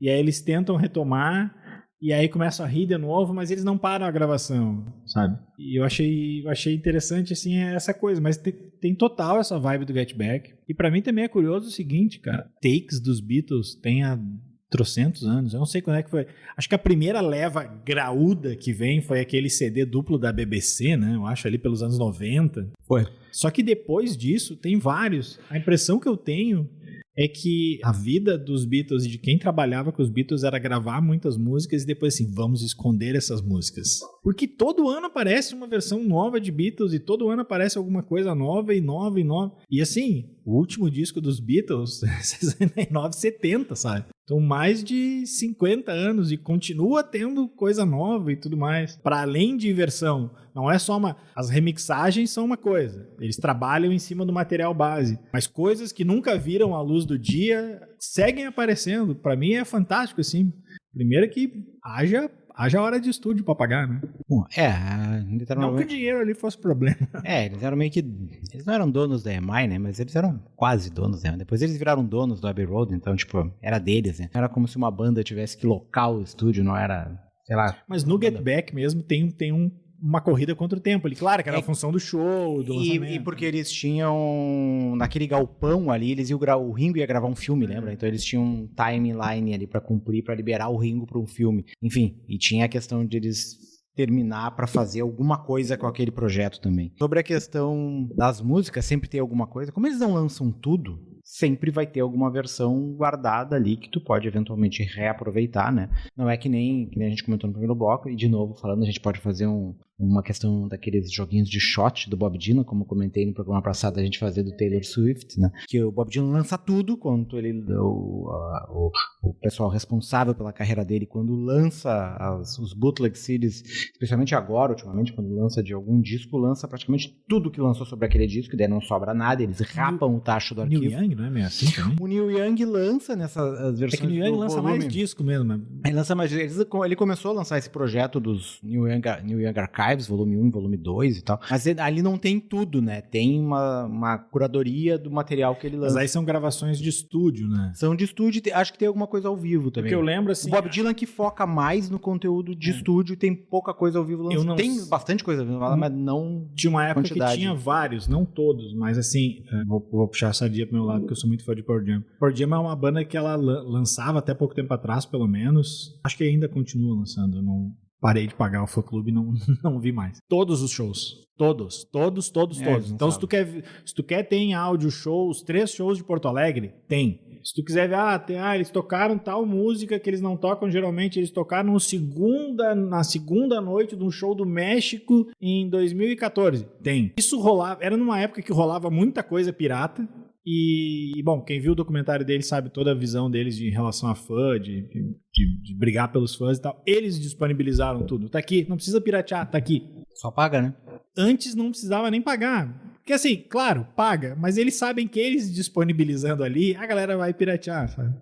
e aí eles tentam retomar, e aí começam a rir de novo, mas eles não param a gravação, sabe? E eu achei interessante, assim, essa coisa. Mas tem total essa vibe do Get Back. E pra mim também é curioso o seguinte, cara. Takes dos Beatles tem há trocentos anos, eu não sei quando é que foi. Acho que a primeira leva graúda que vem foi aquele CD duplo da BBC, né? Eu acho ali pelos anos 90. Foi. Só que depois disso tem vários. A impressão que eu tenho é que a vida dos Beatles e de quem trabalhava com os Beatles era gravar muitas músicas e depois assim, vamos esconder essas músicas. Porque todo ano aparece uma versão nova de Beatles e todo ano aparece alguma coisa nova e nova e nova. E assim, o último disco dos Beatles, 69, 70, sabe? Então mais de 50 anos e continua tendo coisa nova e tudo mais. Para além de versão, não é só uma... As remixagens são uma coisa. Eles trabalham em cima do material base. Mas coisas que nunca viram a luz do dia seguem aparecendo. Para mim é fantástico, assim. Primeiro que haja hora de estúdio pra pagar, né? Bom, literalmente... Não que o dinheiro ali fosse problema. Eles eram meio que... Eles não eram donos da EMI, né? Mas eles eram quase donos, né? Depois eles viraram donos do Abbey Road, então, tipo, era deles, né? Era como se uma banda tivesse que locar o estúdio, não era, sei lá... Mas no Get Back mesmo tem uma corrida contra o tempo ali. Claro que era a função do show, do lançamento. E porque eles tinham... Naquele galpão ali, o Ringo ia gravar um filme, lembra? Então eles tinham um timeline ali pra cumprir, pra liberar o Ringo pra um filme. Enfim, e tinha a questão de eles terminar pra fazer alguma coisa com aquele projeto também. Sobre a questão das músicas, sempre tem alguma coisa. Como eles não lançam tudo, sempre vai ter alguma versão guardada ali que tu pode eventualmente reaproveitar, né? Não é que nem a gente comentou no primeiro bloco, e de novo falando, a gente pode fazer uma questão daqueles joguinhos de shot do Bob Dylan, como eu comentei no programa passado, a gente fazia do Taylor Swift, né? Que o Bob Dylan lança tudo, quando ele o pessoal responsável pela carreira dele, quando lança os bootleg CDs, especialmente agora, ultimamente, quando lança de algum disco, lança praticamente tudo que lançou sobre aquele disco, e daí não sobra nada, eles rapam o tacho do arquivo. Neil Young, não é meio assim também? O Neil Young lança nessas versões. É que o Neil Young lança mais disco mesmo, né? Ele lança mais. Ele começou a lançar esse projeto dos Neil Young Archives, volume 1 e volume 2 e tal. Mas ali não tem tudo, né? Tem uma curadoria do material que ele lança. Mas aí são gravações de estúdio, né? São de estúdio, acho que tem alguma coisa ao vivo também. Porque eu lembro assim... O Bob Dylan que foca mais no conteúdo de estúdio, tem pouca coisa ao vivo lançada. Tem bastante coisa ao vivo, mas não... Tinha uma época quantidade. Que tinha vários, não todos, mas assim... Vou puxar a sardinha pro meu lado, porque eu sou muito fã de Pearl Jam. Pearl Jam é uma banda que ela lançava até pouco tempo atrás, pelo menos. Acho que ainda continua lançando, eu não... Parei de pagar o fã-clube e não vi mais. Todos os shows. Todos. Então, se tu quer ter em áudio shows, 3 shows de Porto Alegre, tem. Se tu quiser ver, eles tocaram tal música que eles não tocam geralmente, eles tocaram na segunda noite de um show do México em 2014. Tem. Isso rolava, era numa época que rolava muita coisa pirata. E, bom, quem viu o documentário deles sabe toda a visão deles em relação a fã, de brigar pelos fãs e tal. Eles disponibilizaram tudo. Tá aqui, não precisa piratear, tá aqui. Só paga, né? Antes não precisava nem pagar. Porque assim, claro, paga, mas eles sabem que eles disponibilizando ali, a galera vai piratear, sabe?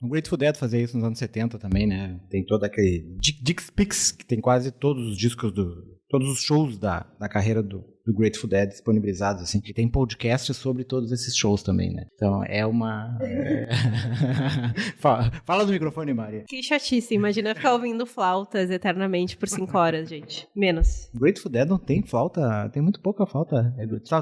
O Grateful Dead fazia isso nos anos 70 também, né? Tem todo aquele Dick's Picks, que tem quase todos os discos todos os shows da carreira do Grateful Dead disponibilizados, assim. E tem podcast sobre todos esses shows também, né? Então é uma... Fala no microfone, Maria. Que chatice, imagina ficar ouvindo flautas eternamente por 5 horas, gente. Menos. Grateful Dead não tem flauta, tem muito pouca flauta.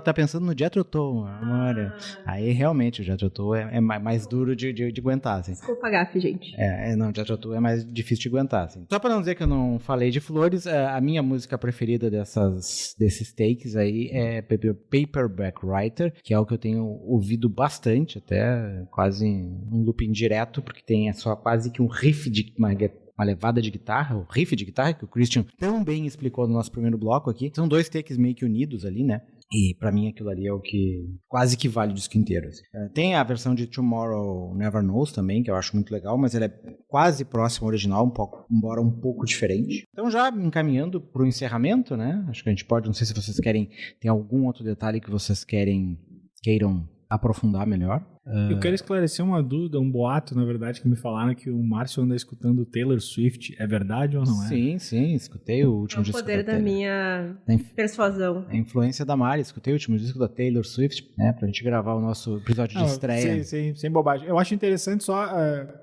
Tá pensando no Jethro Tull, Maria. Aí realmente o Jethro Tull é mais duro de aguentar, assim. Desculpa, gafe, gente. Não, o Jethro Tull é mais difícil de aguentar, assim. Só pra não dizer que eu não falei de flores, a minha música preferida desses takes aí é Paperback Writer, que é o que eu tenho ouvido bastante, até quase um looping direto, porque tem só quase que um riff de uma levada de guitarra, o riff de guitarra, que o Christian tão bem explicou no nosso primeiro bloco aqui. São 2 takes meio que unidos ali, né? E pra mim aquilo ali é o que quase que vale o disco inteiro. Assim. Tem a versão de Tomorrow Never Knows também, que eu acho muito legal, mas ela é quase próxima ao original, embora um pouco diferente. Então já encaminhando pro encerramento, né? Acho que a gente pode, não sei se vocês querem, tem algum outro detalhe que vocês queiram aprofundar melhor. Eu quero esclarecer uma dúvida, um boato, na verdade, que me falaram que o Márcio anda escutando Taylor Swift. É verdade ou não é? Sim, escutei o último disco. É o poder da minha persuasão. A influência da Mari, escutei o último disco da Taylor Swift, né, pra gente gravar o nosso episódio de estreia. Sem bobagem. Eu acho interessante só,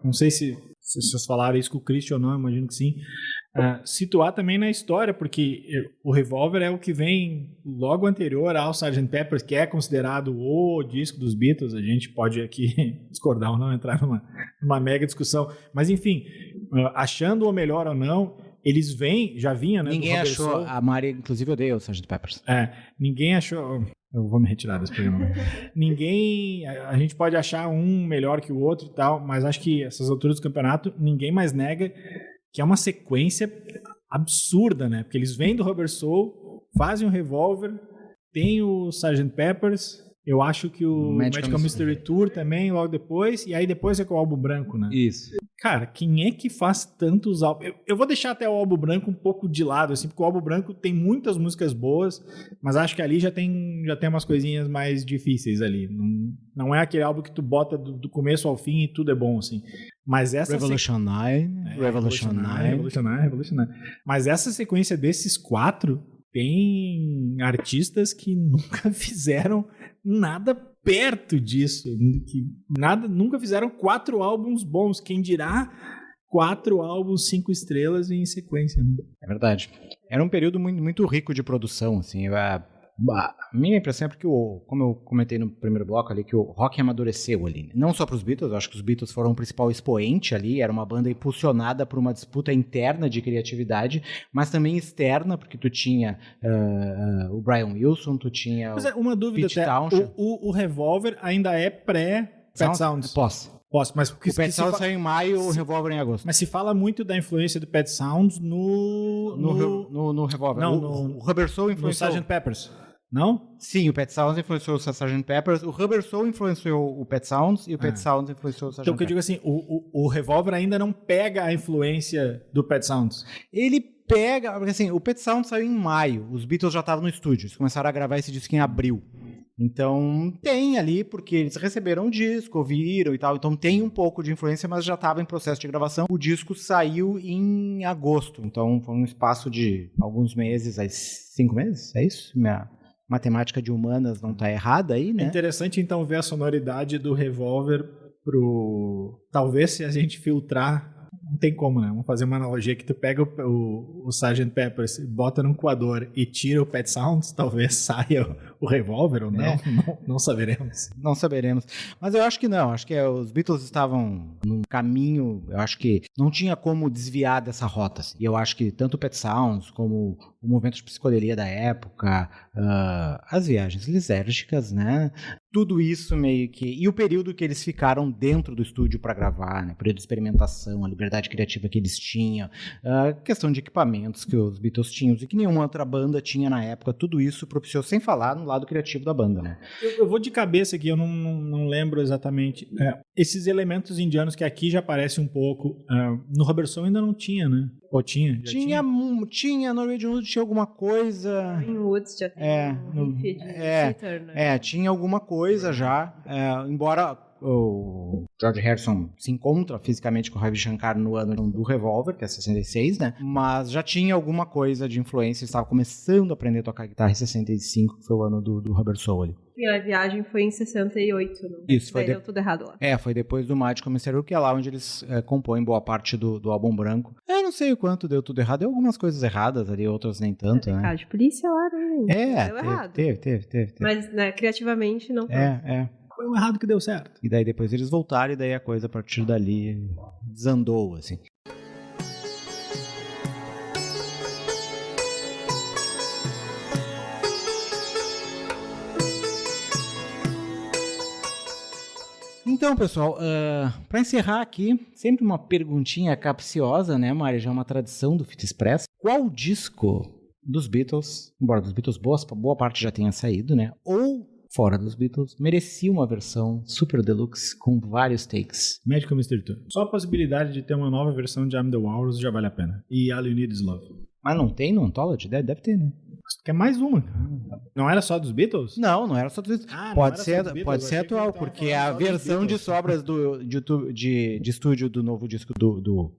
não sei se se vocês falaram isso com o Christian ou não, imagino que sim. Situar também na história, porque o Revolver é o que vem logo anterior ao Sgt. Pepper, que é considerado o disco dos Beatles. A gente pode aqui discordar ou não, entrar numa mega discussão. Mas enfim, achando o melhor ou não, eles já vinha, né? Ninguém achou, a Mari inclusive odeia o Sgt. Peppers. Ninguém achou... Eu vou me retirar desse programa. A gente pode achar um melhor que o outro e tal, mas acho que essas alturas do campeonato, ninguém mais nega que é uma sequência absurda, né? Porque eles vêm do Rubber Soul, fazem o Revolver, tem o Sgt. Peppers, eu acho que o Magical Mystery Tour também, logo depois, e aí depois é com o álbum branco, né? Isso. Cara, quem é que faz tantos álbuns? Eu vou deixar até o álbum branco um pouco de lado, assim, porque o álbum branco tem muitas músicas boas, mas acho que ali já tem umas coisinhas mais difíceis ali. Não é aquele álbum que tu bota do começo ao fim e tudo é bom, assim. Mas essa Revolutionary. Mas essa sequência desses 4 tem artistas que nunca fizeram nada perto disso, nunca fizeram 4 álbuns bons, quem dirá 4 álbuns 5 estrelas em sequência, né? É verdade. Era um período muito, muito rico de produção, assim. A minha impressão é porque, como eu comentei no primeiro bloco ali, que o rock amadureceu ali. Não só para os Beatles, eu acho que os Beatles foram o principal expoente ali, era uma banda impulsionada por uma disputa interna de criatividade, mas também externa, porque tu tinha o Brian Wilson, tu tinha uma dúvida Pete até, Townshend. O Revolver ainda é pré-Pet Sounds? Posso, mas o Pet Sounds saiu em maio, o Revolver em agosto. Mas se fala muito da influência do Pet Sounds no Revolver. Não, o Rubber Soul influenciou... No Sgt. Peppers. Não? Sim, o Pet Sounds influenciou o Sgt. Peppers, o Rubber Soul influenciou o Pet Sounds e o Pet Sounds influenciou o Sgt. Então, o que eu digo assim, o Revolver ainda não pega a influência do Pet Sounds. Ele pega, porque assim, o Pet Sounds saiu em maio, os Beatles já estavam no estúdio, eles começaram a gravar esse disco em abril. Então, tem ali, porque eles receberam o disco, ouviram e tal, então tem um pouco de influência, mas já estava em processo de gravação. O disco saiu em agosto, então foi um espaço de alguns meses, 5 meses, é isso? Minha matemática de humanas não tá errada aí, né? É interessante, então, ver a sonoridade do Revolver talvez se a gente filtrar... Não tem como, né? Vamos fazer uma analogia que tu pega o Sgt. Peppers, bota num coador e tira o Pet Sounds, talvez saia o Revolver ou não, não saberemos. Não saberemos. Mas eu acho que não, acho que os Beatles estavam num caminho, eu acho que não tinha como desviar dessa rota. Assim. E eu acho que tanto o Pet Sounds como o movimento de psicodelia da época, as viagens lisérgicas, né? Tudo isso meio que... E o período que eles ficaram dentro do estúdio para gravar, né? O período de experimentação, a liberdade criativa que eles tinham, a questão de equipamentos que os Beatles tinham e que nenhuma outra banda tinha na época, tudo isso propiciou, sem falar no lado criativo da banda, né? Eu vou de cabeça aqui, eu não lembro exatamente. Esses elementos indianos que aqui já aparecem um pouco, no Rubber Soul ainda não tinha, né? Ou tinha? Tinha, Norwegian Wood tinha alguma coisa... Em Woods já tem um riff de guitar, né? Tinha alguma coisa já, embora o George Harrison se encontra fisicamente com o Ravi Shankar no ano do Revolver, que é 66, né? Mas já tinha alguma coisa de influência, ele estava começando a aprender a tocar guitarra em 65, que foi o ano do Rubber Soul ali. E a viagem foi em 68, não? Isso, foi deu tudo errado lá. Foi depois do Magical Mystery, que é lá onde eles compõem boa parte do álbum branco. Eu não sei o quanto deu tudo errado, deu algumas coisas erradas ali, outras nem tanto, né? Cara de polícia lá, né? Deu errado. Teve. Mas, né, criativamente não foi. Foi um errado que deu certo. E daí depois eles voltaram e daí a coisa a partir dali desandou, assim. Então, pessoal, para encerrar aqui, sempre uma perguntinha capciosa, né, Mari? Já é uma tradição do Fita Express. Qual disco dos Beatles, embora dos Beatles boa parte já tenha saído, né? Ou fora dos Beatles, merecia uma versão super deluxe com vários takes? Magical Mystery Tour. Só a possibilidade de ter uma nova versão de I'm the Walrus já vale a pena. E All You Need Is Love. Mas não tem no Anthology? Deve ter, né? Quer mais uma? Não era só dos Beatles? Não era só dos Beatles. Pode ser atual, porque a versão de sobras de estúdio do novo disco do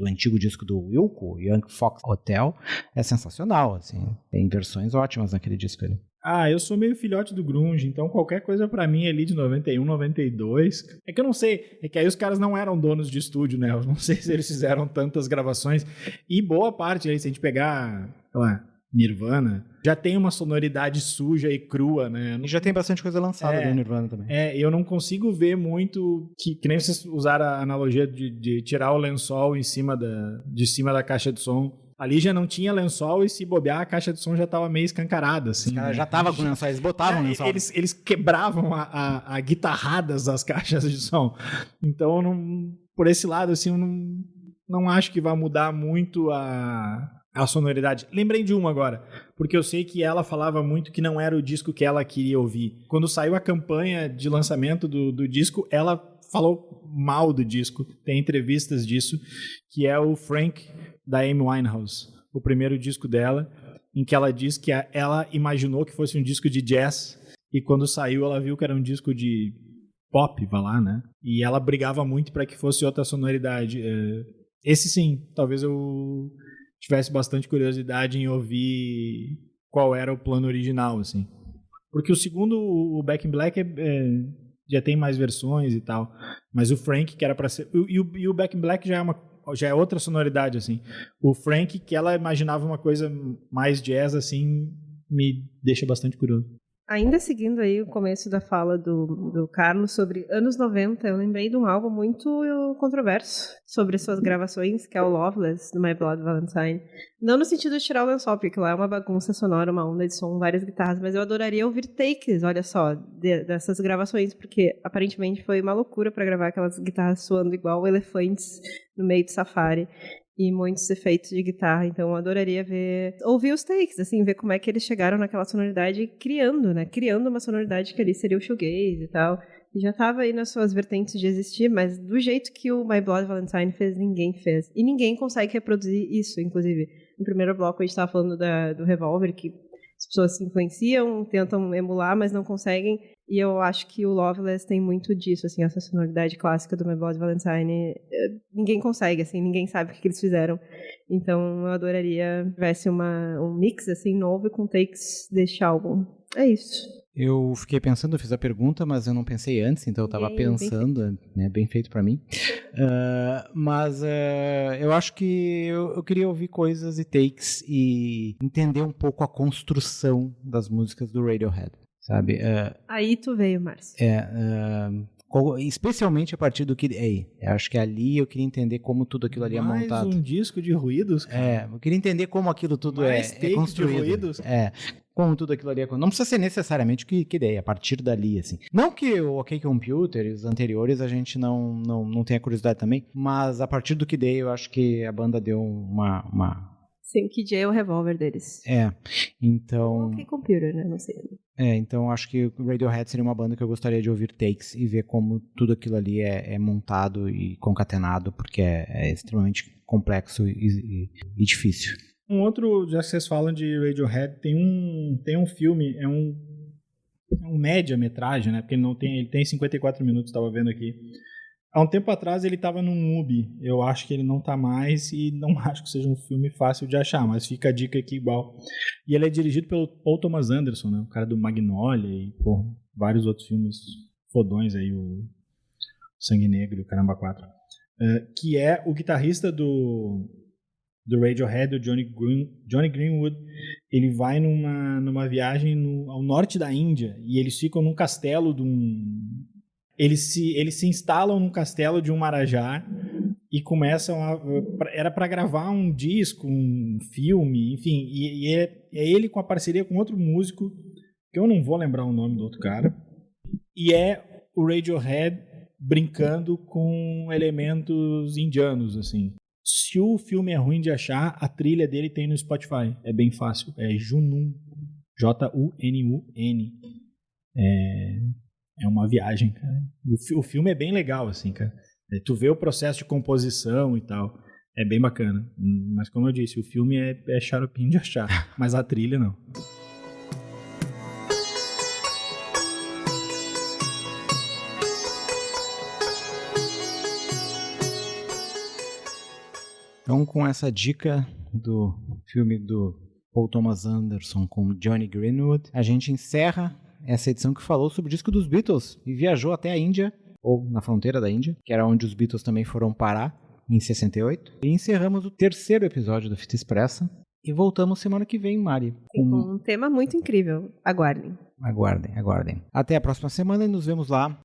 antigo disco do Wilco, Young Fox Hotel, é sensacional, assim. Tem versões ótimas naquele disco ali. Eu sou meio filhote do grunge, então qualquer coisa pra mim ali de 91, 92... É que eu não sei, é que aí os caras não eram donos de estúdio, né? Eu não sei se eles fizeram tantas gravações. E boa parte aí, se a gente pegar, sei lá, Nirvana, já tem uma sonoridade suja e crua, né? E já tem bastante coisa lançada do Nirvana também. Eu não consigo ver muito, que nem vocês usaram a analogia de tirar o lençol de cima da caixa de som. Ali já não tinha lençol e se bobear, a caixa de som já tava meio escancarada, assim. Os caras já tava com lençol, eles botavam lençol. Eles quebravam a guitarradas das caixas de som. Então, por esse lado, assim, eu não acho que vai mudar muito a sonoridade. Lembrei de uma agora, porque eu sei que ela falava muito que não era o disco que ela queria ouvir. Quando saiu a campanha de lançamento do disco, ela falou mal do disco. Tem entrevistas disso, que é o Frank, da Amy Winehouse, o primeiro disco dela, em que ela diz que ela imaginou que fosse um disco de jazz, e quando saiu ela viu que era um disco de pop, vai lá, né? E ela brigava muito para que fosse outra sonoridade. Esse sim, talvez eu tivesse bastante curiosidade em ouvir qual era o plano original, assim. Porque o segundo, o Back in Black, já tem mais versões e tal, mas o Frank, que era para ser... E o Back in Black já é outra sonoridade, assim. O Frank, que ela imaginava uma coisa mais jazz, assim, me deixa bastante curioso. Ainda seguindo aí o começo da fala do Carlos sobre anos 90, eu lembrei de um álbum muito controverso sobre suas gravações, que é o Loveless, do My Bloody Valentine. Não no sentido de tirar o lençol, porque lá é uma bagunça sonora, uma onda de som, várias guitarras, mas eu adoraria ouvir takes, olha só, dessas gravações, porque aparentemente foi uma loucura para gravar aquelas guitarras soando igual elefantes no meio do safari. E muitos efeitos de guitarra, então eu adoraria ouvir os takes, assim, ver como é que eles chegaram naquela sonoridade criando, né, criando uma sonoridade que ali seria o shoegaze e tal, e já estava aí nas suas vertentes de existir, mas do jeito que o My Bloody Valentine fez, ninguém fez, e ninguém consegue reproduzir isso, inclusive, no primeiro bloco a gente estava falando do Revolver, que as pessoas se influenciam, tentam emular, mas não conseguem. E eu acho que o Loveless tem muito disso, assim, essa sonoridade clássica do My Bloody Valentine. Ninguém consegue, assim, ninguém sabe o que eles fizeram. Então eu adoraria que tivesse um mix, assim, novo e com takes deste álbum. É isso. Eu fiquei pensando, eu fiz a pergunta, mas eu não pensei antes, então eu tava pensando, bem feito pra mim. Mas eu acho que eu queria ouvir coisas e takes e entender um pouco a construção das músicas do Radiohead, sabe? Aí tu veio, Márcio. Especialmente a partir do Kid A. Acho que ali eu queria entender como tudo aquilo ali é montado. Mais um disco de ruídos? Eu queria entender como aquilo tudo é construído. De ruídos? Como tudo aquilo ali é... Não precisa ser necessariamente o Kid A, a partir dali, assim. Não que o OK Computer e os anteriores a gente não tenha curiosidade também, mas a partir do Kid A eu acho que a banda deu uma... Sim, o Kid A é o Revolver deles. Então... OK Computer, né? Não sei. Então acho que o Radiohead seria uma banda que eu gostaria de ouvir takes e ver como tudo aquilo ali é montado e concatenado, porque é extremamente complexo e difícil. Um outro, já que vocês falam de Radiohead, tem um filme, é um média-metragem, né? Porque ele tem 54 minutos, estava vendo aqui. Há um tempo atrás ele estava no MUBI, eu acho que ele não está mais e não acho que seja um filme fácil de achar, mas fica a dica aqui igual. E ele é dirigido pelo Paul Thomas Anderson, né? O cara do Magnolia e vários outros filmes fodões aí, o Sangue Negro e o Caramba 4. Que é o guitarrista do Radiohead, o Johnny Greenwood. Ele vai numa viagem ao norte da Índia e eles ficam num castelo Eles se instalam num castelo de um marajá e começam era para gravar um disco, um filme, enfim, e é ele com a parceria com outro músico, que eu não vou lembrar o nome do outro cara, e é o Radiohead brincando com elementos indianos, assim. Se o filme é ruim de achar, a trilha dele tem no Spotify, é bem fácil, é Junun, Junun. É uma viagem, cara. O filme é bem legal, assim, cara. Tu vê o processo de composição e tal. É bem bacana. Mas, como eu disse, o filme é xaropinho de achar. Mas a trilha, não. Então, com essa dica do filme do Paul Thomas Anderson com Johnny Greenwood. A gente encerra essa edição que falou sobre o disco dos Beatles e viajou até a Índia, ou na fronteira da Índia, que era onde os Beatles também foram parar, em 68. E encerramos o 3º episódio da Fita Expressa. E voltamos semana que vem, Mari. Com um tema muito incrível. Aguardem. Aguardem. Até a próxima semana e nos vemos lá